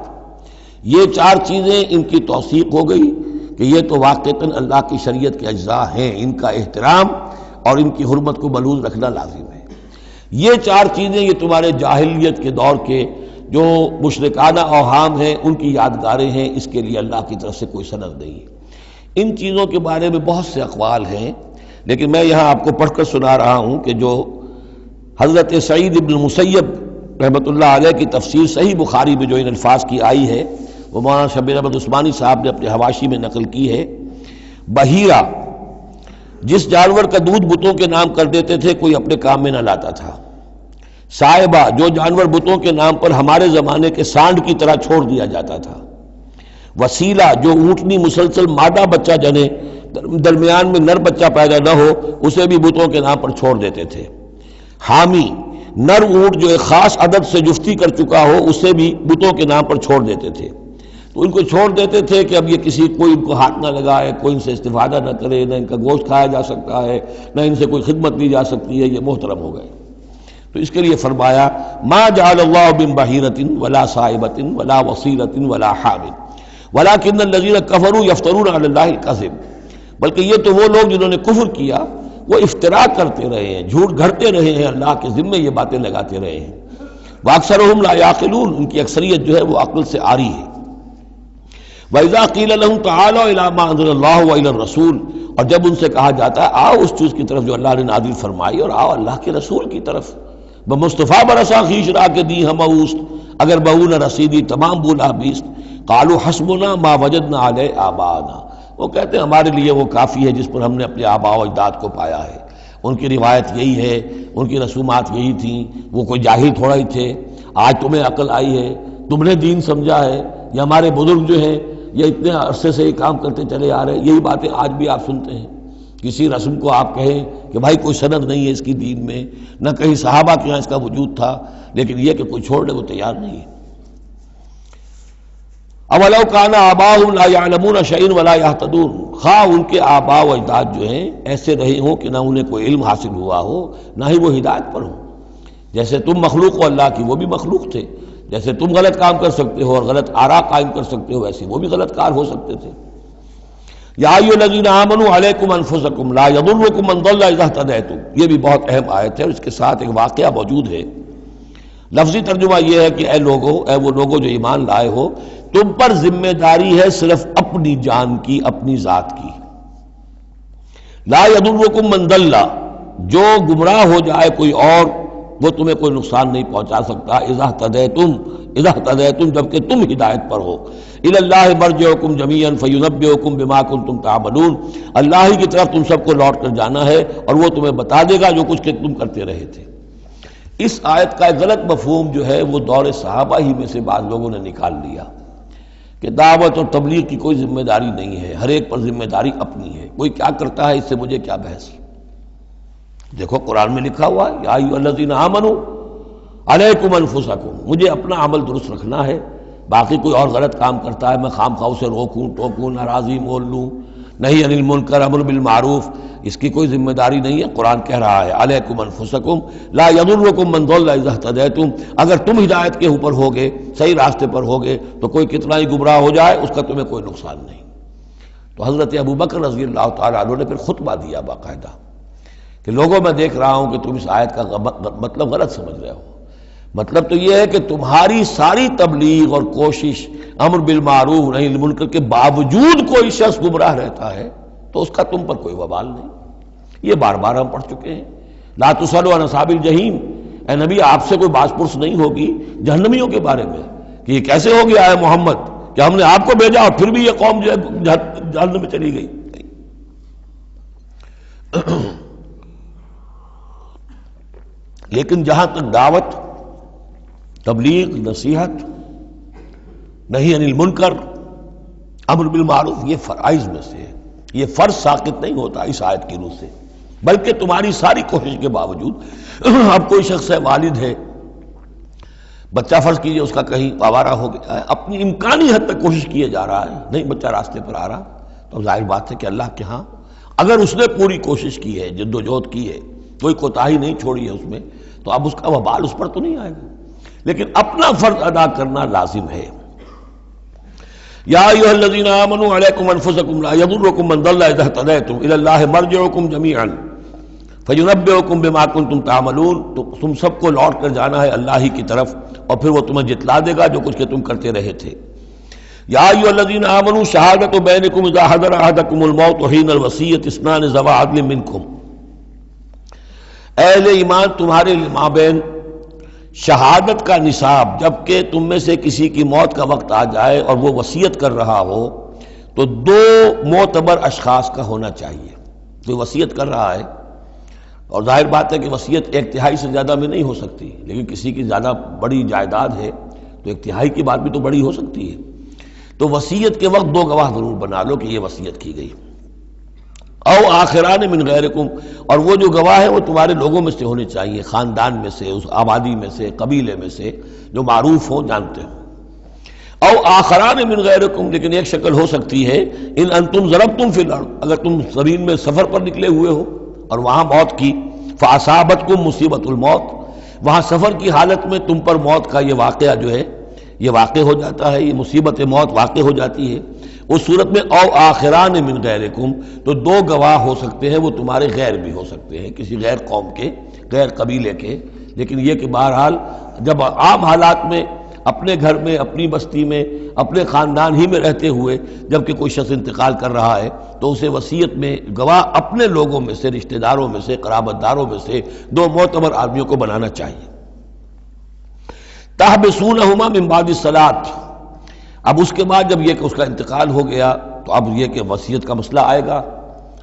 یہ چار چیزیں ان کی توثیق ہو گئی کہ یہ تو واقعتاً اللہ کی شریعت کے اجزاء ہیں، ان کا احترام اور ان کی حرمت کو بلوز رکھنا لازم ہے. یہ چار چیزیں یہ تمہارے جاہلیت کے دور کے جو مشرکانہ اوہام ہیں ان کی یادگاریں ہیں، اس کے لیے اللہ کی طرف سے کوئی سند نہیں. ان چیزوں کے بارے میں بہت سے اقوال ہیں، لیکن میں یہاں آپ کو پڑھ کر سنا رہا ہوں کہ جو حضرت سعید ابن المسیب رحمۃ اللہ علیہ کی تفسیر صحیح بخاری میں جو ان الفاظ کی آئی ہے وہ مولانا شبیر احمد عثمانی صاحب نے اپنے حواشی میں نقل کی ہے. بحیرہ جس جانور کا دودھ بتوں کے نام کر دیتے تھے کوئی اپنے کام میں نہ لاتا تھا. صائبہ جو جانور بتوں کے نام پر ہمارے زمانے کے سانڈ کی طرح چھوڑ دیا جاتا تھا. وسیلہ جو اونٹنی مسلسل مادہ بچہ جنے درمیان میں نر بچہ پیدا نہ ہو اسے بھی بتوں کے نام پر چھوڑ دیتے تھے. حامی نر اونٹ جو ایک خاص عدد سے جفتی کر چکا ہو اسے بھی بتوں کے نام پر چھوڑ دیتے تھے. تو ان کو چھوڑ دیتے تھے کہ اب یہ کسی کوئی ان کو ہاتھ نہ لگائے، کوئی ان سے استفادہ نہ کرے، نہ ان کا گوشت کھایا جا سکتا ہے، نہ ان سے کوئی خدمت لی جا سکتی ہے، یہ محترم ہو گئے. تو اس کے لیے فرمایا ما جعل اللہ من بحیرۃ ولا صائبۃ ولا وصیلۃ ولا حام ولکن الذین کفروا یفترون علی اللہ الکذب. بلکہ یہ تو وہ لوگ جنہوں نے کفر کیا وہ افتراء کرتے رہے ہیں، جھوٹ گھڑتے رہے ہیں، اللہ کے ذمے یہ باتیں لگاتے رہے ہیں. واکثرهم لا یعقلون، ان کی اکثریت جو ہے وہ عقل سے عاری ہے. وَإِذَا قِيلَ لَهُمْ تَعَالَوْا إِلَىٰ مَا أَنزَلَ اللَّهُ وَإِلَى الرَّسُولِ، اور جب ان سے کہا جاتا ہے آؤ اس چیز کی طرف جو اللہ نے نازل فرمائی اور آؤ اللہ کے رسول کی طرف. بمصطفیٰ برسا خیش را کے دی ہم اوست، اگر بہو نہ رسیدی تمام بولا بیست. قالوا حسبنا ما وجدنا علیہ آباءنا، وہ کہتے ہیں ہمارے لیے وہ کافی ہے جس پر ہم نے اپنے آباء و اجداد کو پایا ہے. ان کی روایت یہی ہے، ان کی رسومات یہی تھیں، وہ کوئی جاہل تھوڑا ہی تھے. آج تمہیں عقل آئی ہے، تم نے دین سمجھا ہے، یہ ہمارے بزرگ جو ہیں یہ اتنے عرصے سے یہ کام کرتے چلے آ رہے ہیں. یہی باتیں آج بھی آپ سنتے ہیں. کسی رسم کو آپ کہیں کہ بھائی کوئی سند نہیں ہے اس کی دین میں، نہ کہیں صحابہ کے یہاں اس کا وجود تھا، لیکن یہ کہ کوئی چھوڑنے کو تیار نہیں ہے. اولو کان آباؤہم لا یعلمون شیئا ولا یہتدون، خواہ ان کے آباء و اجداد جو ہیں ایسے رہے ہوں کہ نہ انہیں کوئی علم حاصل ہوا ہو نہ ہی وہ ہدایت پر ہوں. جیسے تم مخلوق ہو اللہ کی، وہ بھی مخلوق تھے. جیسے تم غلط کام کر سکتے ہو اور غلط آراء قائم کر سکتے ہو ویسے وہ بھی غلط کار ہو سکتے تھے. یا ایھا الذین آمنوا علیکم انفسکم لا یضرکم من ضل اذا اہتدیتم، یہ بھی بہت اہم آیت ہے اور اس کے ساتھ ایک واقعہ موجود ہے. لفظی ترجمہ یہ ہے کہ اے لوگو، اے وہ لوگو جو ایمان لائے ہو، تم پر ذمہ داری ہے صرف اپنی جان کی، اپنی ذات کی. لا یضرکم من ضل، جو گمراہ ہو جائے کوئی اور وہ تمہیں کوئی نقصان نہیں پہنچا سکتا. اذا اہتدیتم، جبکہ تم ہدایت پر ہو. الی اللہ مرجعکم جمیعا فینبئکم بما کنتم تعملون، اللہ ہی کی طرف تم سب کو لوٹ کر جانا ہے اور وہ تمہیں بتا دے گا جو کچھ کہ تم کرتے رہے تھے. اس آیت کا ایک غلط مفہوم جو ہے وہ دور صحابہ ہی میں سے بعض لوگوں نے نکال لیا کہ دعوت اور تبلیغ کی کوئی ذمہ داری نہیں ہے، ہر ایک پر ذمہ داری اپنی ہے. کوئی کیا کرتا ہے اس سے مجھے کیا بحث. دیکھو قرآن میں لکھا ہوا ہے یا ایھا الذین آمنوا علیکم انفسکم، مجھے اپنا عمل درست رکھنا ہے. باقی کوئی اور غلط کام کرتا ہے میں خام خواہ اسے روکوں ٹوکوں، ناراضی مول لوں، نہی عن المنکر امر بالمعروف، اس کی کوئی ذمہ داری نہیں ہے. قرآن کہہ رہا ہے علیکم انفسکم لا یضرکم من ضل اذا اہتدیتم، اگر تم ہدایت کے اوپر ہوگے، صحیح راستے پر ہوگے تو کوئی کتنا ہی گمراہ ہو جائے اس کا تمہیں کوئی نقصان نہیں. تو حضرت ابوبکر رضی اللہ تعالیٰ عنہ نے پھر خطبہ دیا باقاعدہ کہ لوگوں میں دیکھ رہا ہوں کہ تم اس آیت کا مطلب غلط سمجھ رہے ہو. مطلب تو یہ ہے کہ تمہاری ساری تبلیغ اور کوشش امر بالمعروف نہی عن المنکر کے باوجود کوئی شخص گمراہ رہتا ہے تو اس کا تم پر کوئی وبال نہیں. یہ بار بار ہم پڑھ چکے ہیں. لا تسألوا عن اصحاب الجحیم، اے نبی آپ سے کوئی باز پرس نہیں ہوگی جہنمیوں کے بارے میں کہ یہ کیسے ہو گیا ہے محمد کہ ہم نے آپ کو بھیجا اور پھر بھی یہ قوم جو ہے جہنم میں چلی گئی. لیکن جہاں تک دعوت، تبلیغ، نصیحت، نہی عن المنکر، امر بالمعروف، یہ فرائض میں سے ہے. یہ فرض ساقط نہیں ہوتا اس آیت کی روح سے، بلکہ تمہاری ساری کوشش کے باوجود اب کوئی شخص ہے، والد ہے، بچہ فرض کیجئے اس کا کہیں آوارہ ہو گیا ہے، اپنی امکانی حد تک کوشش کیے جا رہا ہے، نہیں بچہ راستے پر آ رہا، تو ظاہر بات ہے کہ اللہ کے ہاں اگر اس نے پوری کوشش کی ہے، جد و جہد کی ہے، کوئی کوتاہی نہیں چھوڑی ہے اس میں، تو اب اس کا وبال اس پر تو نہیں آئے گا. لیکن اپنا فرض ادا کرنا لازم ہے. یا ایھا الذین آمنوا علیکم انفسکم لا یضرکم من ضل اذا اہتدیتم الی اللہ مرجعکم جمیعا فینبئکم بما کنتم تعملون. تو تم سب کو لوٹ کر جانا ہے اللہ ہی کی طرف اور پھر وہ تمہیں جتلا دے گا جو کچھ کہ تم کرتے رہے تھے. یا ایھا الذین آمنوا شہادۃ بینکم اذا حضر احدکم الموت حین الوصیۃ اثنان ذوی عدل منکم. اہل ایمان تمہارے مابین شہادت کا نصاب، جبکہ تم میں سے کسی کی موت کا وقت آ جائے اور وہ وصیت کر رہا ہو تو دو معتبر اشخاص کا ہونا چاہیے. تو وصیت کر رہا ہے اور ظاہر بات ہے کہ وصیت ایک تہائی سے زیادہ میں نہیں ہو سکتی، لیکن کسی کی زیادہ بڑی جائیداد ہے تو ایک تہائی کی بات بھی تو بڑی ہو سکتی ہے. تو وصیت کے وقت دو گواہ ضرور بنا لو کہ یہ وصیت کی گئی. او آخران من غیرکم، اور وہ جو گواہ ہیں وہ تمہارے لوگوں میں سے ہونے چاہیے، خاندان میں سے، اس آبادی میں سے، قبیلے میں سے، جو معروف ہوں، جانتے ہوں. او آخران من غیرکم، لیکن ایک شکل ہو سکتی ہے ان انتم ضربتم فی الارض، اگر تم زمین میں سفر پر نکلے ہوئے ہو اور وہاں موت کی، فاصابتکم مصیبت الموت، وہاں سفر کی حالت میں تم پر موت کا یہ واقعہ جو ہے یہ واقع ہو جاتا ہے، یہ مصیبت موت واقع ہو جاتی ہے. اس صورت میں او آخران من غیرکم، تو دو گواہ ہو سکتے ہیں، وہ تمہارے غیر بھی ہو سکتے ہیں، کسی غیر قوم کے، غیر قبیلے کے. لیکن یہ کہ بہرحال جب عام حالات میں اپنے گھر میں، اپنی بستی میں، اپنے خاندان ہی میں رہتے ہوئے جبکہ کوئی شخص انتقال کر رہا ہے تو اسے وصیت میں گواہ اپنے لوگوں میں سے، رشتہ داروں میں سے، قرابت داروں میں سے دو معتبر آدمیوں کو بنانا چاہیے. تحبسونہما من بعد الصلاۃ، اب اس کے بعد جب یہ کہ اس کا انتقال ہو گیا تو اب یہ کہ وصیت کا مسئلہ آئے گا.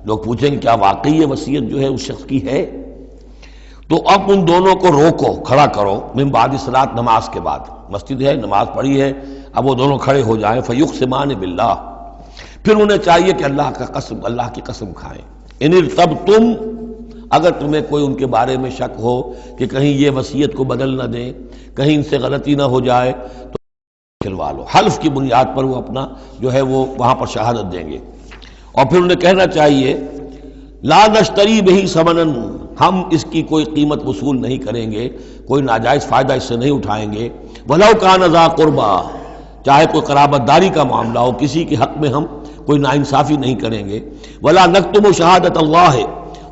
لوگ پوچھیں گے کیا واقعی یہ وصیت جو ہے اس شخص کی ہے؟ تو اب ان دونوں کو روکو، کھڑا کرو، من بعد الصلاۃ، نماز کے بعد. مسجد ہے، نماز پڑھی ہے، اب وہ دونوں کھڑے ہو جائیں. فیقسمان باللہ، پھر انہیں چاہیے کہ اللہ کی قسم کھائیں. ان ارتبتم، اگر تمہیں کوئی ان کے بارے میں شک ہو کہ کہیں یہ وصیت کو بدل نہ دیں، کہیں ان سے غلطی نہ ہو جائے، تو کھلوا لو. حلف کی بنیاد پر وہ اپنا جو ہے وہ وہاں پر شہادت دیں گے. اور پھر انہیں کہنا چاہیے لا نشتری بہ ثمنا، ہم اس کی کوئی قیمت وصول نہیں کریں گے، کوئی ناجائز فائدہ اس سے نہیں اٹھائیں گے. ولو کان ذا قربا، چاہے کوئی قرابت داری کا معاملہ ہو، کسی کے حق میں ہم کوئی ناانصافی نہیں کریں گے. ولا نکتم شہادت اللہ،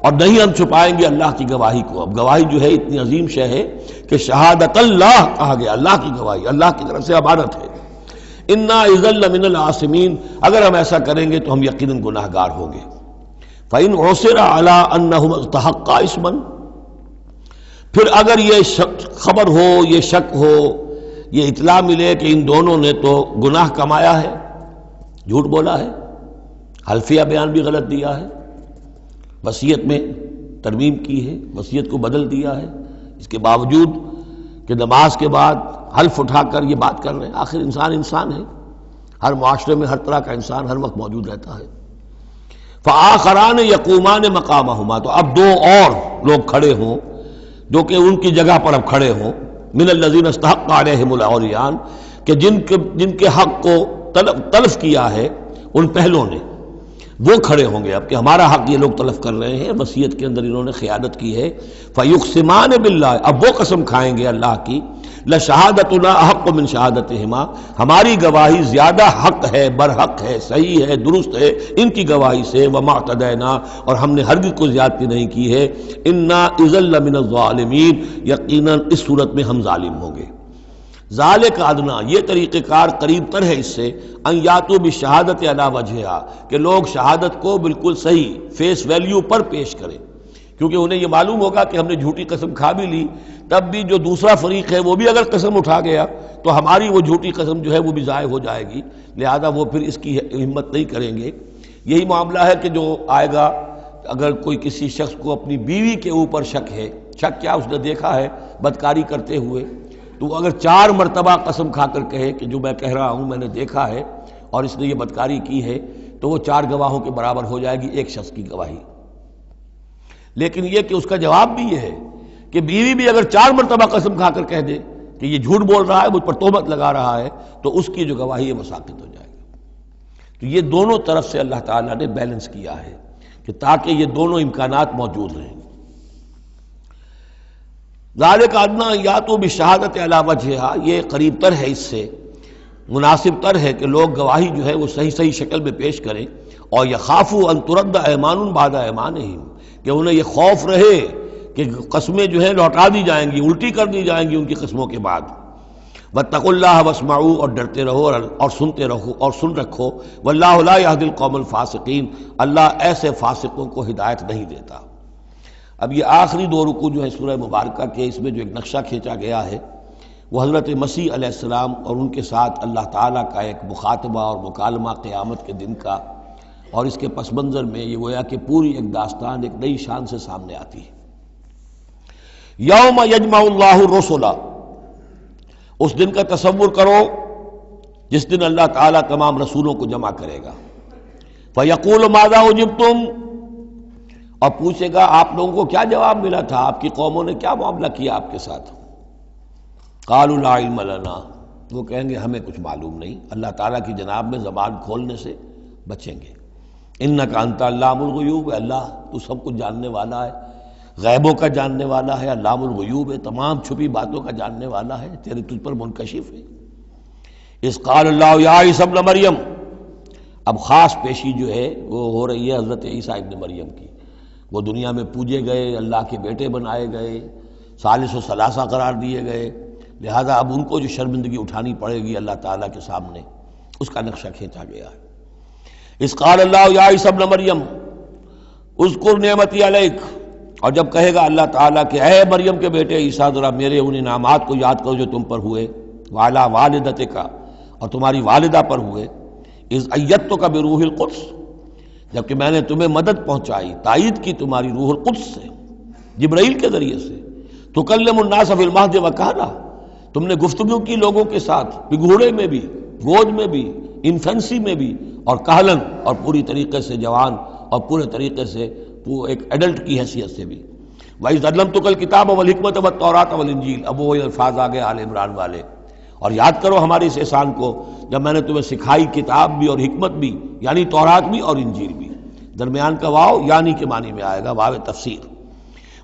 اور نہیں ہم چھپائیں گے اللہ کی گواہی کو. اب گواہی جو ہے اتنی عظیم شے ہے کہ شہادت اللہ کہا گیا، اللہ کی گواہی، اللہ کی طرف سے امانت ہے. انا اذا لمن العاصمین، اگر ہم ایسا کریں گے تو ہم یقیناً گناہ گار ہوں گے. فإن عثر على انهم استحقا اسما، پھر اگر یہ خبر ہو، یہ شک ہو، یہ اطلاع ملے کہ ان دونوں نے تو گناہ کمایا ہے، جھوٹ بولا ہے، حلفیہ بیان بھی غلط دیا ہے، وصیت میں ترمیم کی ہے، وصیت کو بدل دیا ہے، اس کے باوجود کہ نماز کے بعد حلف اٹھا کر یہ بات کر رہے ہیں. آخر انسان ہے، ہر معاشرے میں ہر طرح کا انسان ہر وقت موجود رہتا ہے. فآخران یقومان مقامہما، تو اب دو اور لوگ کھڑے ہوں جو کہ ان کی جگہ پر اب کھڑے ہوں. من الذین استحق علیہم العریان، کہ جن کے حق کو تلف کیا ہے ان پہلوں نے. وہ کھڑے ہوں گے اب کہ ہمارا حق یہ لوگ تلف کر رہے ہیں، وصیت کے اندر انہوں نے خیانت کی ہے۔ فیقسمان باللہ، اب وہ قسم کھائیں گے اللہ کی، لشہادتنا احق من شہادتہما، ہماری گواہی زیادہ حق ہے، برحق ہے، صحیح ہے، درست ہے ان کی گواہی سے، وما اعتدینا، اور ہم نے ہرگز کوئی زیادتی نہیں کی ہے، انا اذا لمن الظالمین، یقیناً اس صورت میں ہم ظالم ہوں گے۔ ذالک ادنا، یہ طریقہ کار قریب تر ہے اس سے، ان یاتوا بالشہادۃ علی وجہہا، کہ لوگ شہادت کو بالکل صحیح فیس ویلیو پر پیش کریں، کیونکہ انہیں یہ معلوم ہوگا کہ ہم نے جھوٹی قسم کھا بھی لی، تب بھی جو دوسرا فریق ہے وہ بھی اگر قسم اٹھا گیا تو ہماری وہ جھوٹی قسم جو ہے وہ بھی ضائع ہو جائے گی، لہذا وہ پھر اس کی ہمت نہیں کریں گے۔ یہی معاملہ ہے کہ جو آئے گا، اگر کوئی کسی شخص کو اپنی بیوی کے اوپر شک ہے، شک کیا اس نے دیکھا ہے بدکاری کرتے ہوئے، تو وہ اگر 4 مرتبہ قسم کھا کر کہے کہ جو میں کہہ رہا ہوں میں نے دیکھا ہے اور اس نے یہ بدکاری کی ہے، تو وہ 4 گواہوں کے برابر ہو جائے گی ایک شخص کی گواہی۔ لیکن یہ کہ اس کا جواب بھی یہ ہے کہ بیوی بھی اگر 4 مرتبہ قسم کھا کر کہہ دے کہ یہ جھوٹ بول رہا ہے، مجھ پر تہمت لگا رہا ہے، تو اس کی جو گواہی ہے وہ ساقط ہو جائے گی۔ تو یہ دونوں طرف سے اللہ تعالیٰ نے بیلنس کیا ہے کہ تاکہ یہ دونوں امکانات موجود رہیں۔ ذالک ادنیٰ ان یاتوا بالشہادۃ علی وجہہا، یہ قریب تر ہے، اس سے مناسب تر ہے کہ لوگ گواہی جو ہے وہ صحیح شکل میں پیش کریں، اور یخافوا ان ترد ایمان بعد ایمانہم، کہ انہیں یہ خوف رہے کہ قسمیں جو ہیں لوٹا دی جائیں گی، الٹی کر دی جائیں گی ان کی قسموں کے بعد۔ واتقوا اللہ واسمعوا، اور ڈرتے رہو اور سنتے رہو اور سن رکھو، واللہ لا یہدی القوم الفاسقین، اللہ ایسے فاسقوں کو ہدایت نہیں دیتا۔ اب یہ آخری 2 رکوع جو ہے سورہ مبارکہ کے، اس میں جو ایک نقشہ کھینچا گیا ہے وہ حضرت مسیح علیہ السلام اور ان کے ساتھ اللہ تعالیٰ کا ایک مخاطبہ اور مکالمہ قیامت کے دن کا، اور اس کے پس منظر میں یہ گویا کہ پوری ایک داستان ایک نئی شان سے سامنے آتی ہے۔ یوم یجمع اللہ الرسل، اس دن کا تصور کرو جس دن اللہ تعالیٰ تمام رسولوں کو جمع کرے گا۔ فیقول ماذا اجبتم، اور پوچھے گا آپ لوگوں کو کیا جواب ملا تھا، آپ کی قوموں نے کیا معاملہ کیا آپ کے ساتھ۔ قالوا لا علم لنا، وہ کہیں گے ہمیں کچھ معلوم نہیں، اللہ تعالیٰ کی جناب میں زبان کھولنے سے بچیں گے۔ انک انت علام الغیوب، اللہ تو سب کچھ جاننے والا ہے، غیبوں کا جاننے والا ہے، علام الغیوب ہے، تمام چھپی باتوں کا جاننے والا ہے، تیرے تجھ پر منکشف ہے۔ اذ قال اللہ یا عیسی ابن مریم، اب خاص پیشی جو ہے وہ ہو رہی ہے حضرت عیسیٰ ابن مریم کی، وہ دنیا میں پوجے گئے، اللہ کے بیٹے بنائے گئے، ثالث و ثلاثہ قرار دیے گئے، لہذا اب ان کو جو شرمندگی اٹھانی پڑے گی اللہ تعالیٰ کے سامنے، اس کا نقشہ کھینچا گیا ہے۔ اذ قال اللہ یا عیسی ابن مریم اذکر نعمتی علیک، اور جب کہے گا اللہ تعالیٰ کہ اے مریم کے بیٹے عیسیٰ ذرا میرے ان انعامات کو یاد کرو جو تم پر ہوئے، وعلی والدتک، اور تمہاری والدہ پر ہوئے، اذ ایدتک بروح القدس، جبکہ میں نے تمہیں مدد پہنچائی، تائید کی تمہاری روح القدس سے، جبرائیل کے ذریعے سے، تکلم الناس فی المہد وکہلا، تم نے گفتگو کی لوگوں کے ساتھ، بگھوڑے میں بھی، گود میں بھی، انفینسی میں بھی، اور کہلن، اور پوری طریقے سے جوان اور پورے طریقے سے وہ ایک ایڈلٹ کی حیثیت سے بھی۔ وَإِذْ عَلَّمْتُكَ الْكِتَابَ وَالْحِكْمَةَ وَالتَّوْرَاةَ وَالْإِنْجِيلَ، اب وہ الفاظ آگے آل عمران والے، اور یاد کرو ہمارے اس احسان کو جب میں نے تمہیں سکھائی کتاب بھی اور حکمت بھی، یعنی تورات بھی اور انجیل بھی، درمیان کا واو یعنی کے معنی میں آئے گا، واو تفسیر۔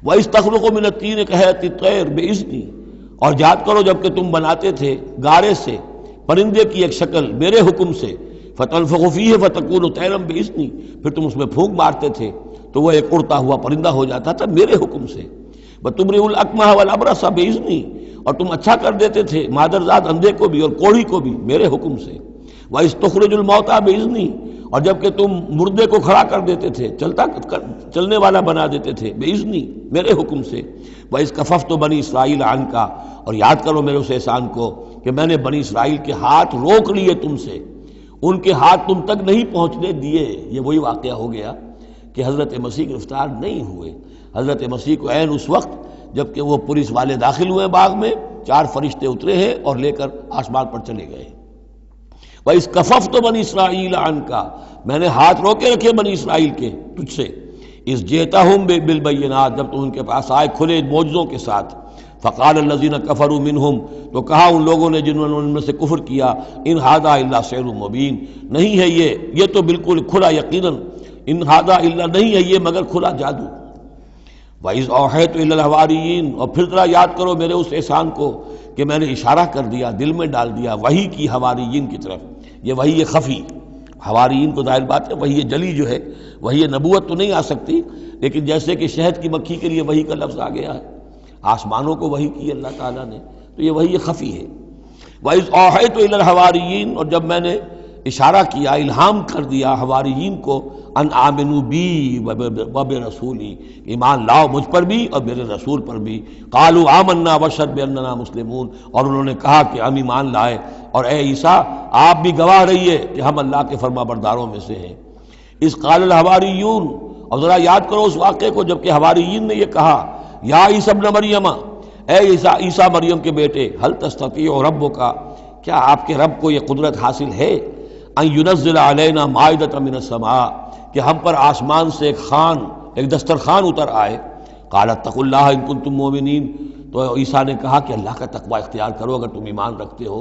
وَإِذْ تَخْلُقُ مِنَ الطِّينِ كَهَيْئَةِ الطَّيْرِ بِإِذْنِي، اور یاد کرو جب کہ تم بناتے تھے گارے سے پرندے کی ایک شکل میرے حکم سے، فَتَنفُخُ فِيهِ فَتَكُونُ طَيْرًا بِإِذْنِي، پھر تم اس میں پھونک مارتے تھے تو وہ ایک اڑتا ہوا پرندہ ہو جاتا تھا میرے حکم سے۔ وَتُبْرِئُ الْأَكْمَحَ وَالْأَبْرَصَ بِإِذْنِي، اور تم اچھا کر دیتے تھے مادرزاد اندھے کو بھی اور کوڑھی کو بھی میرے حکم سے۔ وَإِذْ تُخْرِجُ الْمَوْتَىٰ بِإِذْنِي، اور جب کہ تم مردے کو کھڑا کر دیتے تھے، چلنے والا بنا دیتے تھے، بِإِذْنِي، میرے حکم سے۔ وَإِذْ كَفَفْتُ بَنِي إِسْرَائِيلَ عَنْكَ، اور یاد کرو میرے اس احسان کو کہ میں نے بنی اسرائیل کے ہاتھ روک لیے تم سے، ان کے ہاتھ تم تک نہیں پہنچنے دیے۔ یہ وہی واقعہ ہو گیا کہ حضرت مسیح گرفتار نہیں ہوئے، حضرت مسیح کو عین اس وقت جب کہ وہ پولیس والے داخل ہوئے باغ میں، 4 فرشتے اترے ہیں اور لے کر آسمان پر چلے گئے۔ وَإِذْ كَفَفْتُ بَنِي إِسْرَائِيلَ عَنْكَ، میں نے ہاتھ روکے رکھے بنی اسرائیل کے تجھ سے۔ اِذْ جِئْتَهُم بِالْبَيِّنَاتِ، جب تم ان کے پاس آئے کھلے معجزوں کے ساتھ۔ فقال الذين كفروا منهم، تو کہا ان لوگوں نے جنہوں نے ان میں سے کفر کیا، ان هذا الا سحر مبین، نہیں ہے یہ تو بالکل کھلا یقیناً ان ھذا الا نہیں ہے یہ مگر کھلا جادو۔ وَإِذْ أَوْحَيْتُ إِلَى الْحَوَارِيِّينَ، اور پھر ذرا یاد کرو میرے اس احسان کو کہ میں نے اشارہ کر دیا، دل میں ڈال دیا وحی کی حواریین کی طرف۔ یہ وحی خفی، حواریین کو ظاہر بات ہے وحی جلی جو ہے، وحی نبوت تو نہیں آ سکتی، لیکن جیسے کہ شہد کی مکھی کے لیے وحی کا لفظ آ گیا ہے، آسمانوں کو وحی کی اللہ تعالیٰ نے، تو یہ وحی خفی ہے۔ وَإِذْ أَوْحَيْتُ إِلَى الْحَوَارِيِّينَ، اور جب میں نے اشارہ کیا، الہام کر دیا حواریین کو، ان آمنوا بی وبرسولی، ایمان لاؤ مجھ پر بھی اور میرے رسول پر بھی۔ قالوا آمنا واشہد باننا مسلمون، اور انہوں نے کہا کہ ہم ایمان لائے اور اے عیسیٰ آپ بھی گواہ رہیے کہ ہم اللہ کے فرما برداروں میں سے ہیں۔ اذ قال الحواریون، اور ذرا یاد کرو اس واقعے کو جب کہ حواریین نے یہ کہا، یا عیسیٰ ابن مریم، اے عیسیٰ مریم کے بیٹے، حل تستطیع ربک، کیا آپ کے رب کو یہ قدرت حاصل ہے، ان ینزل علینا مائدۃ من السماء، کہ ہم پر آسمان سے ایک دسترخوان اتر آئے۔ قال اتقوا اللہ ان کنتم مؤمنین، تو عیسیٰ نے کہا کہ اللہ کا تقوی اختیار کرو اگر تم ایمان رکھتے ہو،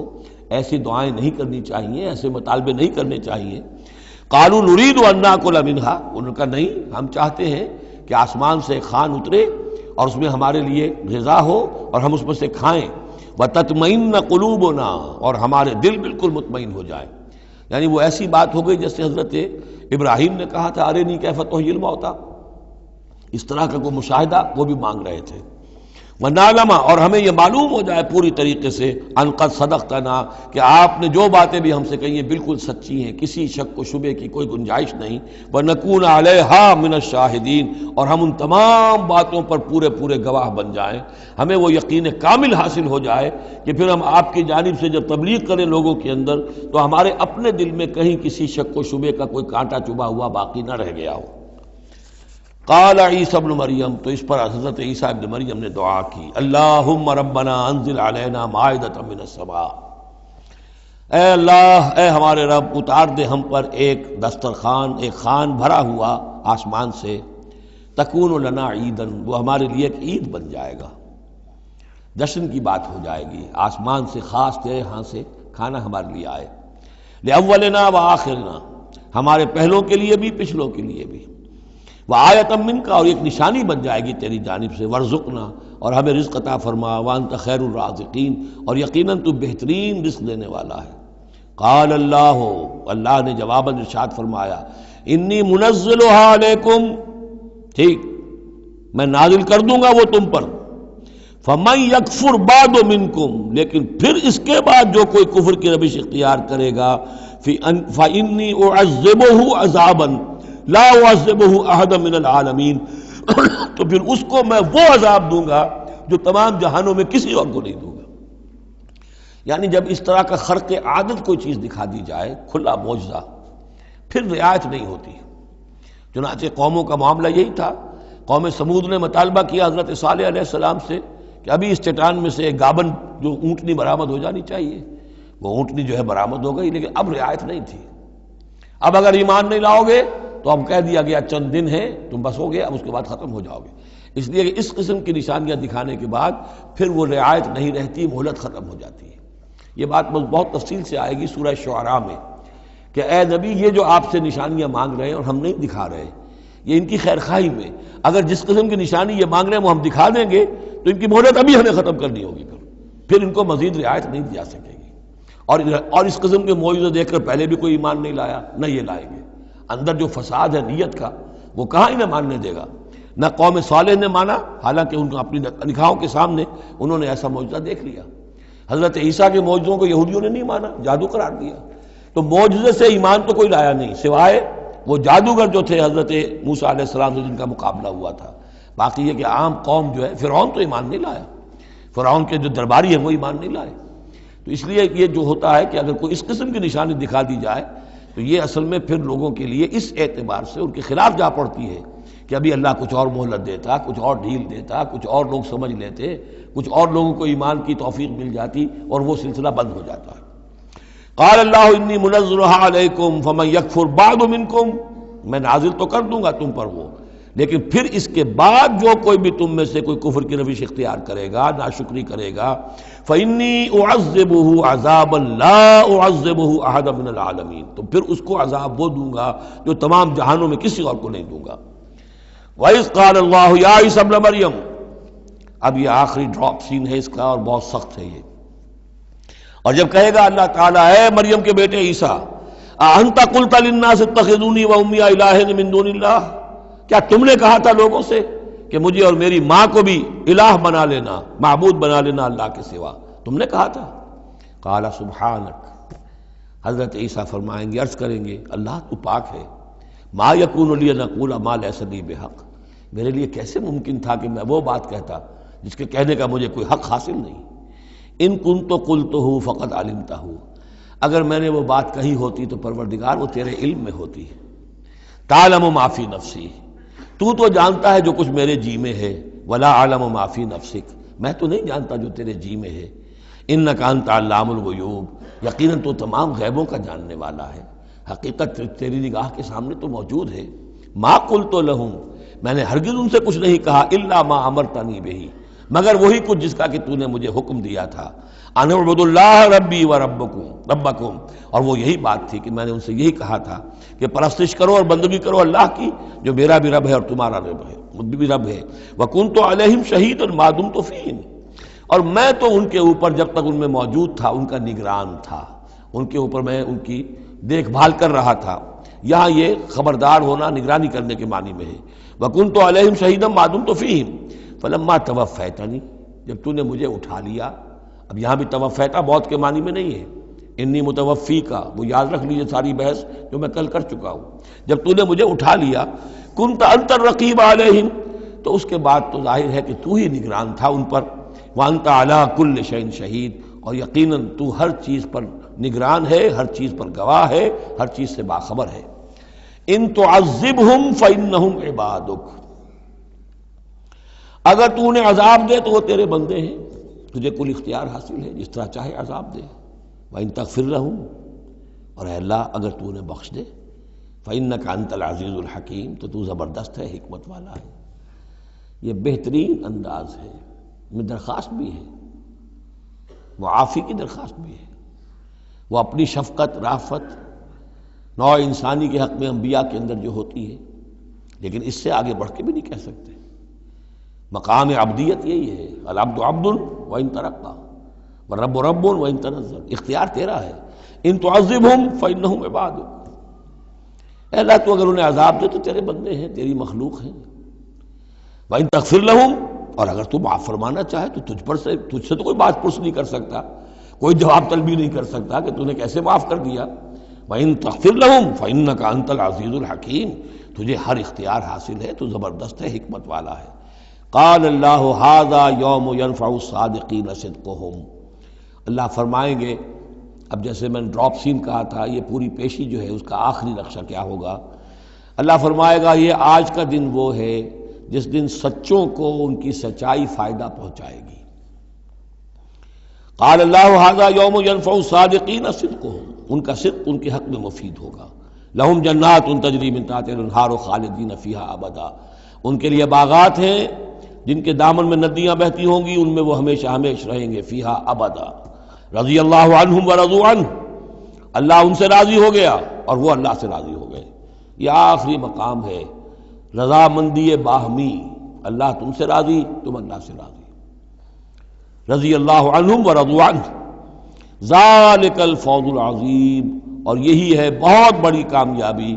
ایسی دعائیں نہیں کرنی چاہیے، ایسے مطالبے نہیں کرنے چاہیے۔ قالوا نرید ان ناکل منہا، انہوں نے کہا نہیں، ہم چاہتے ہیں کہ آسمان سے ایک خوان اترے اور اس میں ہمارے لیے غذا ہو اور ہم اس میں سے کھائیں۔ وتطمئن قلوبنا، اور ہمارے دل بالکل مطمئن ہو جائیں۔ یعنی وہ ایسی بات ہو گئی جیسے حضرت ابراہیم نے کہا تھا ارنی کیف تحیی الموتیٰ، اس طرح کا کوئی مشاہدہ وہ بھی مانگ رہے تھے۔ وَنَعْلَمَ، اور ہمیں یہ معلوم ہو جائے پوری طریقے سے، ان قد صدقتنا، کہ آپ نے جو باتیں بھی ہم سے کہی ہیں بالکل سچی ہیں، کسی شک و شبے کی کوئی گنجائش نہیں۔ وَنَكُونَ عَلَيْهَا مِنَ الشَّاهِدِينَ، اور ہم ان تمام باتوں پر پورے گواہ بن جائیں، ہمیں وہ یقین کامل حاصل ہو جائے کہ پھر ہم آپ کی جانب سے جب تبلیغ کریں لوگوں کے اندر تو ہمارے اپنے دل میں کہیں کسی شک و شبے کا کوئی کانٹا چبھا ہوا باقی نہ رہ گیا ہو۔ قال عیسیٰ ابن مریم، تو اس پر حضرت عیسیٰ ابن مریم نے دعا کی، اللہم ربنا انزل علینا مائدۃ من السماء، اے اللہ، اے ہمارے رب، اتار دے ہم پر ایک دسترخوان، ایک خوان بھرا ہوا آسمان سے، تکون لنا عیدن، وہ ہمارے لیے ایک عید بن جائے گا، جشن کی بات ہو جائے گی، آسمان سے خاص تیرے ہاں سے کھانا ہمارے لیے آئے، لأولنا وآخرنا، ہمارے پہلوں کے لیے بھی پچھلوں کے لیے بھی، وآیۃ منک، اور ایک نشانی بن جائے گی تیری جانب سے، وارزقنا، اور ہمیں رزق عطا فرما، وانت خیر الرازقین، اور یقیناً تو بہترین رزق دینے والا ہے۔ قال اللہ نے جواباً ارشاد فرمایا، انی منزلها علیکم، ٹھیک میں نازل کر دوں گا وہ تم پر، فمن یکفر بعد منکم، لیکن پھر اس کے بعد جو کوئی کفر کی روش اختیار کرے گا، فانی اعذبہ عذابا لا اعذبہ احد من العالمین، تو پھر اس کو میں وہ عذاب دوں گا جو تمام جہانوں میں کسی اور کو نہیں دوں گا۔ یعنی جب اس طرح کا خرق عادت کوئی چیز دکھا دی جائے، کھلا معجزہ، پھر رعایت نہیں ہوتی۔ چنانچہ قوموں کا معاملہ یہی تھا، قوم سمود نے مطالبہ کیا حضرت صالح علیہ السلام سے کہ ابھی اس چٹان میں سے ایک گابن جو اونٹنی برآمد ہو جانی چاہیے، وہ اونٹنی جو ہے برآمد ہو گئی، لیکن اب رعایت نہیں تھی۔ اب اگر ایمان نہیں لاؤ گے تو اب کہہ دیا گیا چند دن ہے، تم بس ہو گئے، اب اس کے بعد ختم ہو جاؤ گے، اس لیے کہ اس قسم کی نشانیاں دکھانے کے بعد پھر وہ رعایت نہیں رہتی، مہلت ختم ہو جاتی ہے۔ یہ بات بہت تفصیل سے آئے گی سورہ شعراء میں کہ اے نبی یہ جو آپ سے نشانیاں مانگ رہے ہیں اور ہم نہیں دکھا رہے، یہ ان کی خیر خواہی میں، اگر جس قسم کی نشانی یہ مانگ رہے ہیں وہ ہم دکھا دیں گے تو ان کی مہلت ابھی ہمیں ختم کرنی ہوگی، پھر ان کو مزید رعایت نہیں دی جا سکے گی۔ اور اس قسم کے معجزے دیکھ کر پہلے بھی کوئی ایمان نہیں لایا، نہ یہ لائیں گے۔ اندر جو فساد ہے نیت کا، وہ کہاں انہیں ماننے دے گا۔ نہ قوم صالح نے مانا، حالانکہ ان کو اپنی نگاہوں کے سامنے انہوں نے ایسا معجزہ دیکھ لیا۔ حضرت عیسیٰ کے معجزوں کو یہودیوں نے نہیں مانا، جادو قرار دیا۔ تو معجزے سے ایمان تو کوئی لایا نہیں، سوائے وہ جادوگر جو تھے حضرت موسیٰ علیہ السلام سے جن کا مقابلہ ہوا تھا۔ باقی یہ کہ عام قوم جو ہے، فرعون تو ایمان نہیں لایا، فرعون کے جو درباری ہیں وہ ایمان نہیں لائے۔ تو اس لیے یہ جو ہوتا ہے کہ اگر کوئی اس قسم کی نشانی دکھا دی جائے تو یہ اصل میں پھر لوگوں کے لیے اس اعتبار سے ان کے خلاف جا پڑتی ہے کہ ابھی اللہ کچھ اور مہلت دیتا، کچھ اور ڈھیل دیتا، کچھ اور لوگ سمجھ لیتے، کچھ اور لوگوں کو ایمان کی توفیق مل جاتی اور وہ سلسلہ بند ہو جاتا ہے۔ قال اللہ انی منزلها علیکم فمن یکفر بعد منکم، میں نازل تو کر دوں گا تم پر وہ، لیکن پھر اس کے بعد جو کوئی بھی تم میں سے کوئی کفر کی روش اختیار کرے گا، ناشکری کرے گا، فَإِنِّي أُعَذِّبُهُ عَذَابًا لَا أُعَذِّبُهُ أَحَدًا مِنَ الْعَالَمِينَ، تو پھر اس کو عذاب وہ دوں گا جو تمام جہانوں میں کسی اور کو نہیں دوں گا۔ وَإِذْ قَالَ اللَّهُ يَا عِيسَى ابْنَ مَرْيَمَ، اب یہ آخری ڈراپ سین ہے اس کا اور بہت سخت ہے یہ، اور جب کہے گا اللہ تعالیٰ اے مریم کے بیٹے عیسیٰ، أَأَنْتَ قُلْتَ لِلنَّاسِ اتَّخِذُونِي وَأُمِّيَ إِلَٰهَيْنِ مِن دُونِ اللَّهِ، کیا تم نے کہا تھا لوگوں سے کہ مجھے اور میری ماں کو بھی الہ بنا لینا، معبود بنا لینا اللہ کے سوا، تم نے کہا تھا؟ قال سبحانک، حضرت عیسیٰ فرمائیں گے، عرض کریں گے اللہ تو پاک ہے، ما یکون لی ان اقول ما لیس لی بحق، میرے لیے کیسے ممکن تھا کہ میں وہ بات کہتا جس کے کہنے کا مجھے کوئی حق حاصل نہیں۔ ان کنت قلتہ فقد علمتہ، اگر میں نے وہ بات کہی ہوتی تو پروردگار وہ تیرے علم میں ہوتی۔ تعلم ما فی نفسی، تو جانتا ہے جو کچھ میرے جی میں ہے، ولا اعلم ما فی نفسک، میں تو نہیں جانتا جو تیرے جی میں ہے، انک انت علام الغیوب، یقیناً تو تمام غیبوں کا جاننے والا ہے، حقیقت تیری نگاہ کے سامنے تو موجود ہے۔ ما قلت لہم، میں نے ہرگز ان سے کچھ نہیں کہا، الا ما امرتنی بہ، مگر وہی کچھ جس کا کہ تو نے مجھے حکم دیا تھا، ان اعبدوا اللہ ربی و ربکم، اور وہ یہی بات تھی کہ میں نے ان سے یہی کہا تھا کہ پرستش کرو اور بندگی کرو اللہ کی جو میرا بھی رب ہے اور تمہارا رب ہے، مجھ بھی رب ہے، وکنت علیہم شہیدا ما دمت فیہم، اور میں تو ان کے اوپر جب تک ان میں موجود تھا ان کا نگران تھا، ان کے اوپر میں ان کی دیکھ بھال کر رہا تھا۔ یہاں یہ خبردار ہونا نگرانی کرنے کے معنی میں ہے، وکنت علیہم شہیدا ما دمت فیہم فلما توفیتنی، جب تو نے مجھے اٹھا لیا، اب یہاں بھی توفیتا موت کے معنی میں نہیں ہے، انی متوفی کا، وہ یاد رکھ لیجیے ساری بحث جو میں کل کر چکا ہوں، جب تو نے مجھے اٹھا لیا، کنت انت الرقیب علیہم، تو اس کے بعد تو ظاہر ہے کہ تو ہی نگران تھا ان پر، وانت علی کل شیء شہید، اور یقیناً تو ہر چیز پر نگران ہے، ہر چیز پر گواہ ہے، ہر چیز سے باخبر ہے۔ ان تعذبہم فانہم عبادک، اگر تو انہیں عذاب دے تو وہ تیرے بندے ہیں، تجھے کل اختیار حاصل ہے، جس طرح چاہے عذاب دے۔ وَإِن تَغْفِرْ لَهُمْ، اور اے اللہ اگر تو انہیں بخش دے، فَإِنَّكَ أَنْتَ الْعَزِيزُ الْحَكِيمُ، تو تو زبردست ہے، حکمت والا ہے۔ یہ بہترین انداز ہے، میں درخواست بھی ہے، معافی کی درخواست بھی ہے، وہ اپنی شفقت رافت نوع انسانی کے حق میں انبیاء کے اندر جو ہوتی ہے، لیکن اس سے آگے بڑھ کے بھی نہیں کہہ سکتے۔ مقام عبدیت یہی ہے، العبد عبد وان ترقى والرب رب وان تنزل، اختیار تیرا ہے۔ ان تعذبہم فانہم عبادک، اے اللہ تو اگر انہیں عذاب دے تو تیرے بندے ہیں، تیری مخلوق ہیں۔ وان تغفر لہم، اور اگر تو معاف فرمانا چاہے تو تجھ سے تو کوئی بات پرس نہیں کر سکتا، کوئی جواب طلبی نہیں کر سکتا کہ تو نے کیسے معاف کر دیا۔ وان تغفر لہم فانک انت العزیز الحکیم، تجھے ہر اختیار حاصل ہے، تو زبردست ہے، حکمت والا ہے۔ قال اللہ ھذا یوم ینفع الصادقین صدقہم، اللہ فرمائیں گے، اب جیسے میں نے ڈراپ سین کہا تھا، یہ پوری پیشی جو ہے اس کا آخری نقشہ کیا ہوگا، اللہ فرمائے گا یہ آج کا دن وہ ہے جس دن سچوں کو ان کی سچائی فائدہ پہنچائے گی۔ قال اللہ ھذا یوم ینفع الصادقین صدقہم، ان کا صدق ان کے حق میں مفید ہوگا۔ لہم جنات تجری من تحتہا الانہار خالدین فیہا ابدا، ان کے لیے باغات ہیں جن کے دامن میں ندیاں بہتی ہوں گی، ان میں وہ ہمیشہ ہمیش رہیں گے، فیہا ابدا۔ رضی اللہ عنہم ورضوا عنہ، اللہ ان سے راضی ہو گیا اور وہ اللہ سے راضی ہو گئے۔ یہ آخری مقام ہے، رضامندی باہمی، اللہ تم سے راضی، تم اللہ سے راضی۔ رضی اللہ عنہم ورضوا عنہ، ذالک الفوز العظیم، اور یہی ہے بہت بڑی کامیابی۔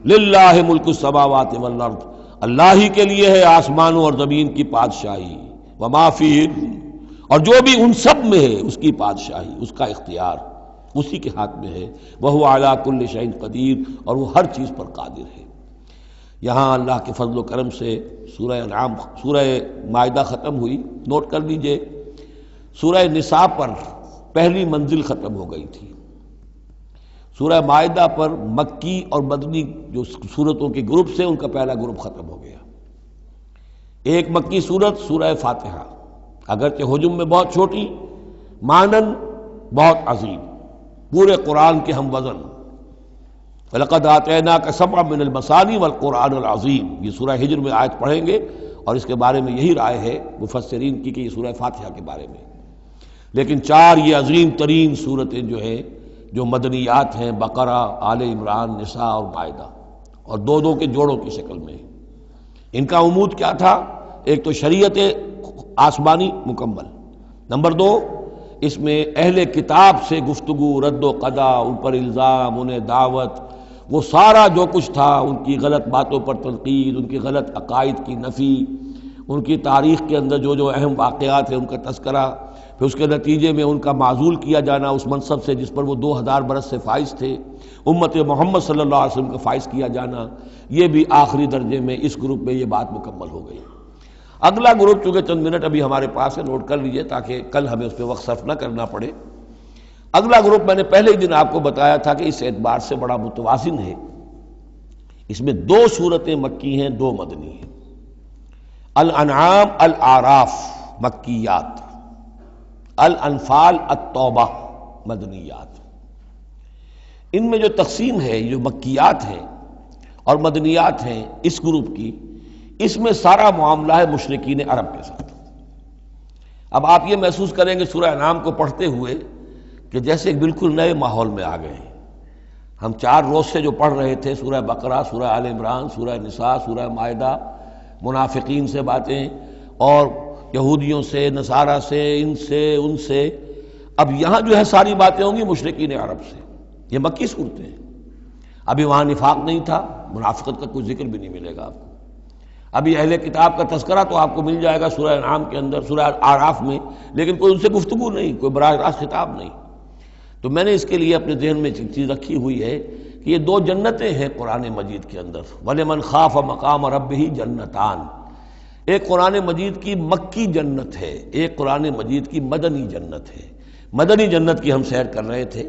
للہ ملک السماوات والارض، اللہ ہی کے لیے ہے آسمانوں اور زمین کی بادشاہی، وما فیہن، اور جو بھی ان سب میں ہے اس کی بادشاہی، اس کا اختیار اسی کے ہاتھ میں ہے، وہو علی کل شیء قدیر، اور وہ ہر چیز پر قادر ہے۔ یہاں اللہ کے فضل و کرم سے سورہ انعام، سورہ مائدہ ختم ہوئی، نوٹ کر لیجئے سورہ نساء پر پہلی منزل ختم ہو گئی تھی، سورہ مائدہ پر مکی اور مدنی جو سورتوں کے گروپ سے ان کا پہلا گروپ ختم ہو گیا۔ ایک مکی سورت سورہ فاتحہ، اگرچہ حجم میں بہت چھوٹی، مانن بہت عظیم، پورے قرآن کے ہم وزن، وَلَقَدْ آتَيْنَاكَ سَبْعًا مِنَ الْمَثَانِي وَالْقُرْآنِ الْعَظِيمِ، یہ سورہ ہجر میں آیت پڑھیں گے اور اس کے بارے میں یہی رائے ہے مفسرین کی کہ یہ سورہ فاتحہ کے بارے میں. لیکن چار یہ عظیم ترین صورتیں جو ہیں جو مدنیات ہیں، بقرہ، آل عمران، نساء اور مائدہ، اور دو دو کے جوڑوں کی شکل میں. ان کا عمود کیا تھا؟ ایک تو شریعت آسمانی مکمل، نمبر دو اس میں اہل کتاب سے گفتگو، رد و قضا، ان پر الزام، انہیں دعوت، وہ سارا جو کچھ تھا، ان کی غلط باتوں پر تنقید، ان کی غلط عقائد کی نفی، ان کی تاریخ کے اندر جو جو اہم واقعات ہیں ان کا تذکرہ، پھر اس کے نتیجے میں ان کا معزول کیا جانا اس منصب سے جس پر وہ 2000 برس سے فائز تھے، امت محمد صلی اللہ علیہ وسلم کا فائز کیا جانا، یہ بھی آخری درجے میں اس گروپ میں یہ بات مکمل ہو گئی. اگلا گروپ چونکہ چند منٹ ابھی ہمارے پاس ہے، نوٹ کر لیجئے تاکہ کل ہمیں اس پہ وقت صرف نہ کرنا پڑے. اگلا گروپ میں نے پہلے ہی دن آپ کو بتایا تھا کہ اس اعتبار سے بڑا متوازن ہے. اس میں 2 صورتیں مکی ہیں، 2 مدنی ہیں. الانعام الاعراف مکیات، الانفال التوبہ مدنیات. ان میں جو تقسیم ہے، جو مکیات ہیں اور مدنیات ہیں اس گروپ کی، اس میں سارا معاملہ ہے مشرکین عرب کے ساتھ. اب آپ یہ محسوس کریں گے سورہ انعام کو پڑھتے ہوئے کہ جیسے ایک بالکل نئے ماحول میں آ گئے ہیں. ہم 4 روز سے جو پڑھ رہے تھے سورہ بقرہ، سورہ آل عمران، سورہ نساء، سورہ مائدہ، منافقین سے باتیں اور یہودیوں سے، نصارہ سے، ان سے ان سے، اب یہاں جو ہے ساری باتیں ہوں گی مشرکین عرب سے. یہ مکی صورتیں ہیں. ابھی وہاں نفاق نہیں تھا، منافقت کا کوئی ذکر بھی نہیں ملے گا آپ کو. ابھی اہل کتاب کا تذکرہ تو آپ کو مل جائے گا سورہ انعام کے اندر، سورہ اعراف میں، لیکن کوئی ان سے گفتگو نہیں، کوئی براہ راست خطاب نہیں. تو میں نے اس کے لیے اپنے ذہن میں ایک چیز رکھی ہوئی ہے کہ یہ 2 جنتیں ہیں قرآن مجید کے اندر. وَلِمَنْ خَافَ مَقَامَ رَبِّهِ جنتان. ایک قرآن مجید کی مکی جنت ہے، ایک قرآن مجید کی مدنی جنت ہے. مدنی جنت کی ہم سیر کر رہے تھے.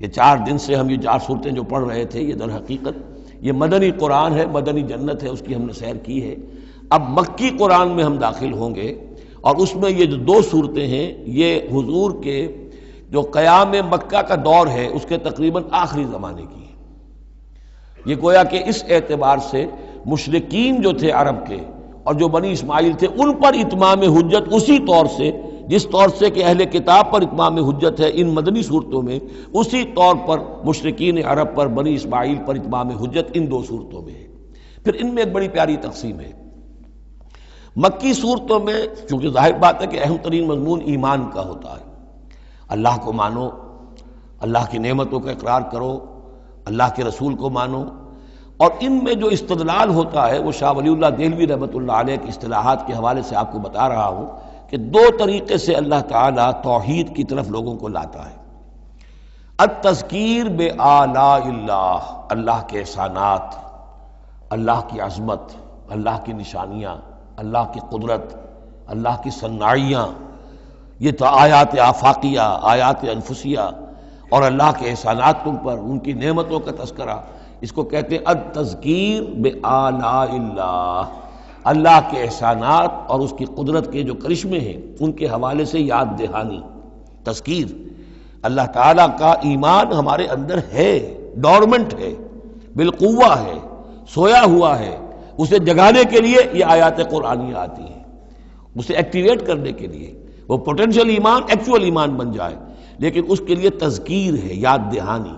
یہ 4 دن سے ہم یہ 4 صورتیں جو پڑھ رہے تھے، یہ در حقیقت یہ مدنی قرآن ہے، مدنی جنت ہے، اس کی ہم نے سیر کی ہے. اب مکی قرآن میں ہم داخل ہوں گے اور اس میں یہ جو 2 صورتیں ہیں یہ حضور کے جو قیام مکہ کا دور ہے اس کے تقریباً آخری زمانے کی ہے. یہ گویا کہ اس اعتبار سے مشرکین جو تھے عرب کے اور جو بنی اسماعیل تھے ان پر اتمام حجت اسی طور سے جس طور سے کہ اہل کتاب پر اتمام حجت ہے ان مدنی صورتوں میں، اسی طور پر مشرکین عرب پر، بنی اسماعیل پر اتمام حجت ان 2 صورتوں میں ہے. پھر ان میں ایک بڑی پیاری تقسیم ہے. مکی صورتوں میں چونکہ ظاہر بات ہے کہ اہم ترین مضمون ایمان کا ہوتا ہے. اللہ کو مانو، اللہ کی نعمتوں کا اقرار کرو، اللہ کے رسول کو مانو. اور ان میں جو استدلال ہوتا ہے وہ شاہ ولی اللہ دہلوی رحمۃ اللہ علیہ کی اصطلاحات کے حوالے سے آپ کو بتا رہا ہوں کہ 2 طریقے سے اللہ تعالیٰ توحید کی طرف لوگوں کو لاتا ہے. التذکیر بآلاء اللہ، اللہ کے احسانات، اللہ کی عظمت، اللہ کی نشانیاں، اللہ کی قدرت، اللہ کی صنائیاں، یہ تو آیات آفاقیہ، آیات انفسیہ، اور اللہ کے احسانات تم پر، ان کی نعمتوں کا تذکرہ. اس کو کہتے ہیں التذکیر بآلاء اللہ، اللہ کے احسانات اور اس کی قدرت کے جو کرشمے ہیں ان کے حوالے سے یاد دہانی، تذکیر. اللہ تعالیٰ کا ایمان ہمارے اندر ہے، ڈورمنٹ ہے، بالقوہ ہے، سویا ہوا ہے. اسے جگانے کے لیے یہ آیات قرآنیہ آتی ہیں، اسے ایکٹیویٹ کرنے کے لیے وہ پوٹینشیل ایمان ایکچوئل ایمان بن جائے. لیکن اس کے لیے تذکیر ہے، یاد دہانی.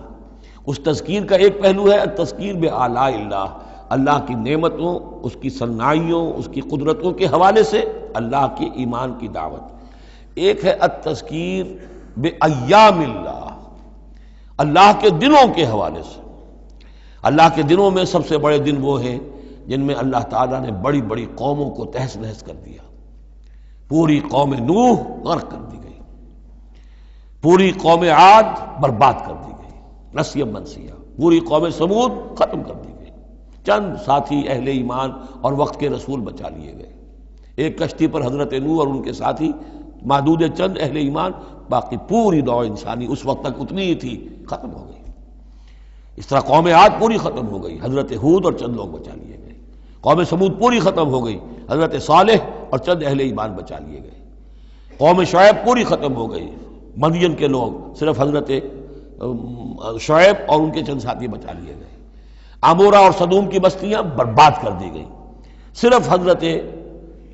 اس تذکیر کا ایک پہلو ہے التذکیر بآلاء اللہ، اللہ کی نعمتوں، اس کی صنائیوں، اس کی قدرتوں کے حوالے سے اللہ کے ایمان کی دعوت. ایک ہے التذکیر بایام اللہ، اللہ کے دنوں کے حوالے سے. اللہ کے دنوں میں سب سے بڑے دن وہ ہیں جن میں اللہ تعالیٰ نے بڑی بڑی قوموں کو تہس نہس کر دیا. پوری قوم نوح غرق کر دی گئی، پوری قوم عاد برباد کر دی گئی، نسیا منسیا. پوری قوم سمود ختم کر دی گئی. چند ساتھی اہل ایمان اور وقت کے رسول بچا لیے گئے. ایک کشتی پر حضرت نوح اور ان کے ساتھی، محدود چند اہل ایمان، باقی پوری نوع انسانی اس وقت تک اتنی ہی تھی، ختم ہو گئی. اس طرح قوم عاد پوری ختم ہو گئی، حضرت ہود اور چند لوگ بچا لیے گئے. قوم سمود پوری ختم ہو گئی، حضرت صالح اور چند اہل ایمان بچا لیے گئے. قوم شعیب پوری ختم ہو گئی، مدین کے لوگ، صرف حضرت شعیب اور ان کے چند ساتھی بچا لیے گئے. عمورہ اور صدوم کی بستیاں برباد کر دی گئیں، صرف حضرت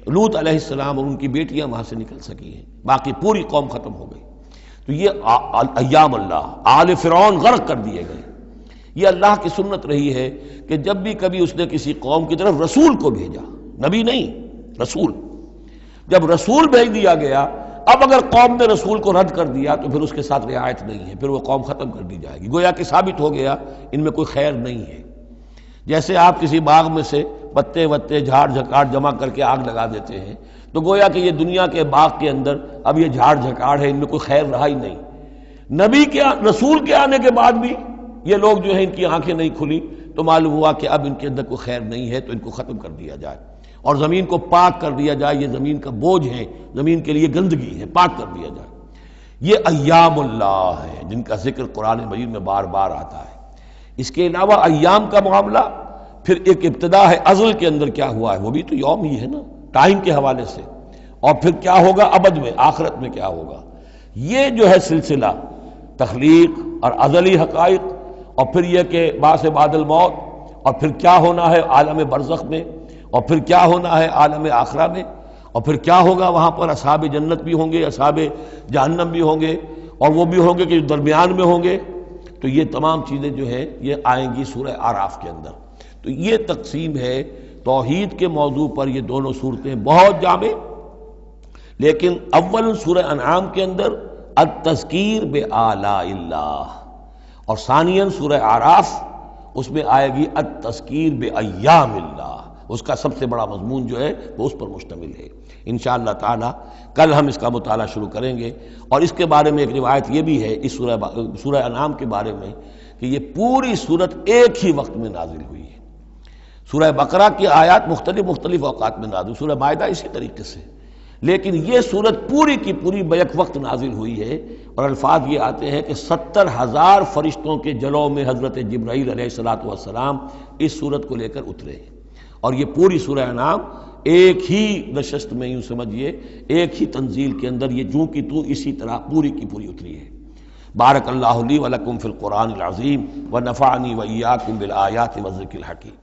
لوط علیہ السلام اور ان کی بیٹیاں وہاں سے نکل سکی ہیں، باقی پوری قوم ختم ہو گئی۔ تو یہ ایام اللہ، آل فرعون غرق کر دیے گئے۔ یہ اللہ کی سنت رہی ہے کہ جب بھی کبھی اس نے کسی قوم کی طرف رسول کو بھیجا، نبی نہیں، رسول، جب رسول بھیج دیا گیا، اب اگر قوم نے رسول کو رد کر دیا تو پھر اس کے ساتھ رعایت نہیں ہے، پھر وہ قوم ختم کر دی جائے گی، گویا کہ ثابت ہو گیا ان میں کوئی خیر نہیں ہے۔ جیسے آپ کسی باغ میں سے پتے وتے جھاڑ جھکاڑ جمع کر کے آگ لگا دیتے ہیں، تو گویا کہ یہ دنیا کے باغ کے اندر اب یہ جھاڑ جھکاڑ ہے، ان میں کوئی خیر رہا ہی نہیں۔ نبی کے رسول کے آنے کے بعد بھی یہ لوگ جو ہیں ان کی آنکھیں نہیں کھلی تو معلوم ہوا کہ اب ان کے اندر کوئی خیر نہیں ہے، تو ان کو ختم کر دیا جائے اور زمین کو پاک کر دیا جائے، یہ زمین کا بوجھ ہے، زمین کے لیے گندگی ہے، پاک کر دیا جائے۔ یہ ایام اللہ ہے جن کا ذکر قرآن مجید میں بار بار آتا ہے۔ اس کے علاوہ ایام کا معاملہ پھر ایک ابتدا ہے، ازل کے اندر کیا ہوا ہے وہ بھی تو یوم ہی ہے نا، ٹائم کے حوالے سے، اور پھر کیا ہوگا ابد میں، آخرت میں کیا ہوگا۔ یہ جو ہے سلسلہ تخلیق اور ازلی حقائق، اور پھر یہ کہ بعث بعد الموت، اور پھر کیا ہونا ہے عالم برزخ میں، اور پھر کیا ہونا ہے عالم آخرہ میں، اور پھر کیا ہوگا وہاں پر اصحاب جنت بھی ہوں گے، اصحاب جہنم بھی ہوں گے، اور وہ بھی ہوں گے کہ جو درمیان میں ہوں گے۔ تو یہ تمام چیزیں جو ہیں یہ آئیں گی سورہ اعراف کے اندر۔ تو یہ تقسیم ہے توحید کے موضوع پر، یہ دونوں صورتیں بہت جامع، لیکن اول سورہ انعام کے اندر التذکیر بآلاء اللہ، اور ثانیاً سورہ اعراف اس میں آئے گی التذکیر بایام اللہ، اس کا سب سے بڑا مضمون جو ہے وہ اس پر مشتمل ہے۔ انشاءاللہ تعالی کل ہم اس کا مطالعہ شروع کریں گے، اور اس کے بارے میں ایک روایت یہ بھی ہے اس سورہ انعام کے بارے میں کہ یہ پوری سورت ایک ہی وقت میں نازل ہوئی ہے۔ سورہ بقرہ کی آیات مختلف اوقات میں نازل، سورہ مائدہ اسی طریقے سے، لیکن یہ سورت پوری کی پوری بیک وقت نازل ہوئی ہے، اور الفاظ یہ آتے ہیں کہ 70,000 فرشتوں کے جلوں میں حضرت جبرائیل علیہ السلام اس سورت کو لے کر اترے ہیں، اور یہ پوری سورہ انعام ایک ہی نشست میں، یوں سمجھیے ایک ہی تنزیل کے اندر یہ جوں کی تو اسی طرح پوری کی پوری اتری ہے۔ بارک اللہ لی ولکم فی القرآن العظیم ونفعنی وإیاکم بالآیات والذکر الحکیم۔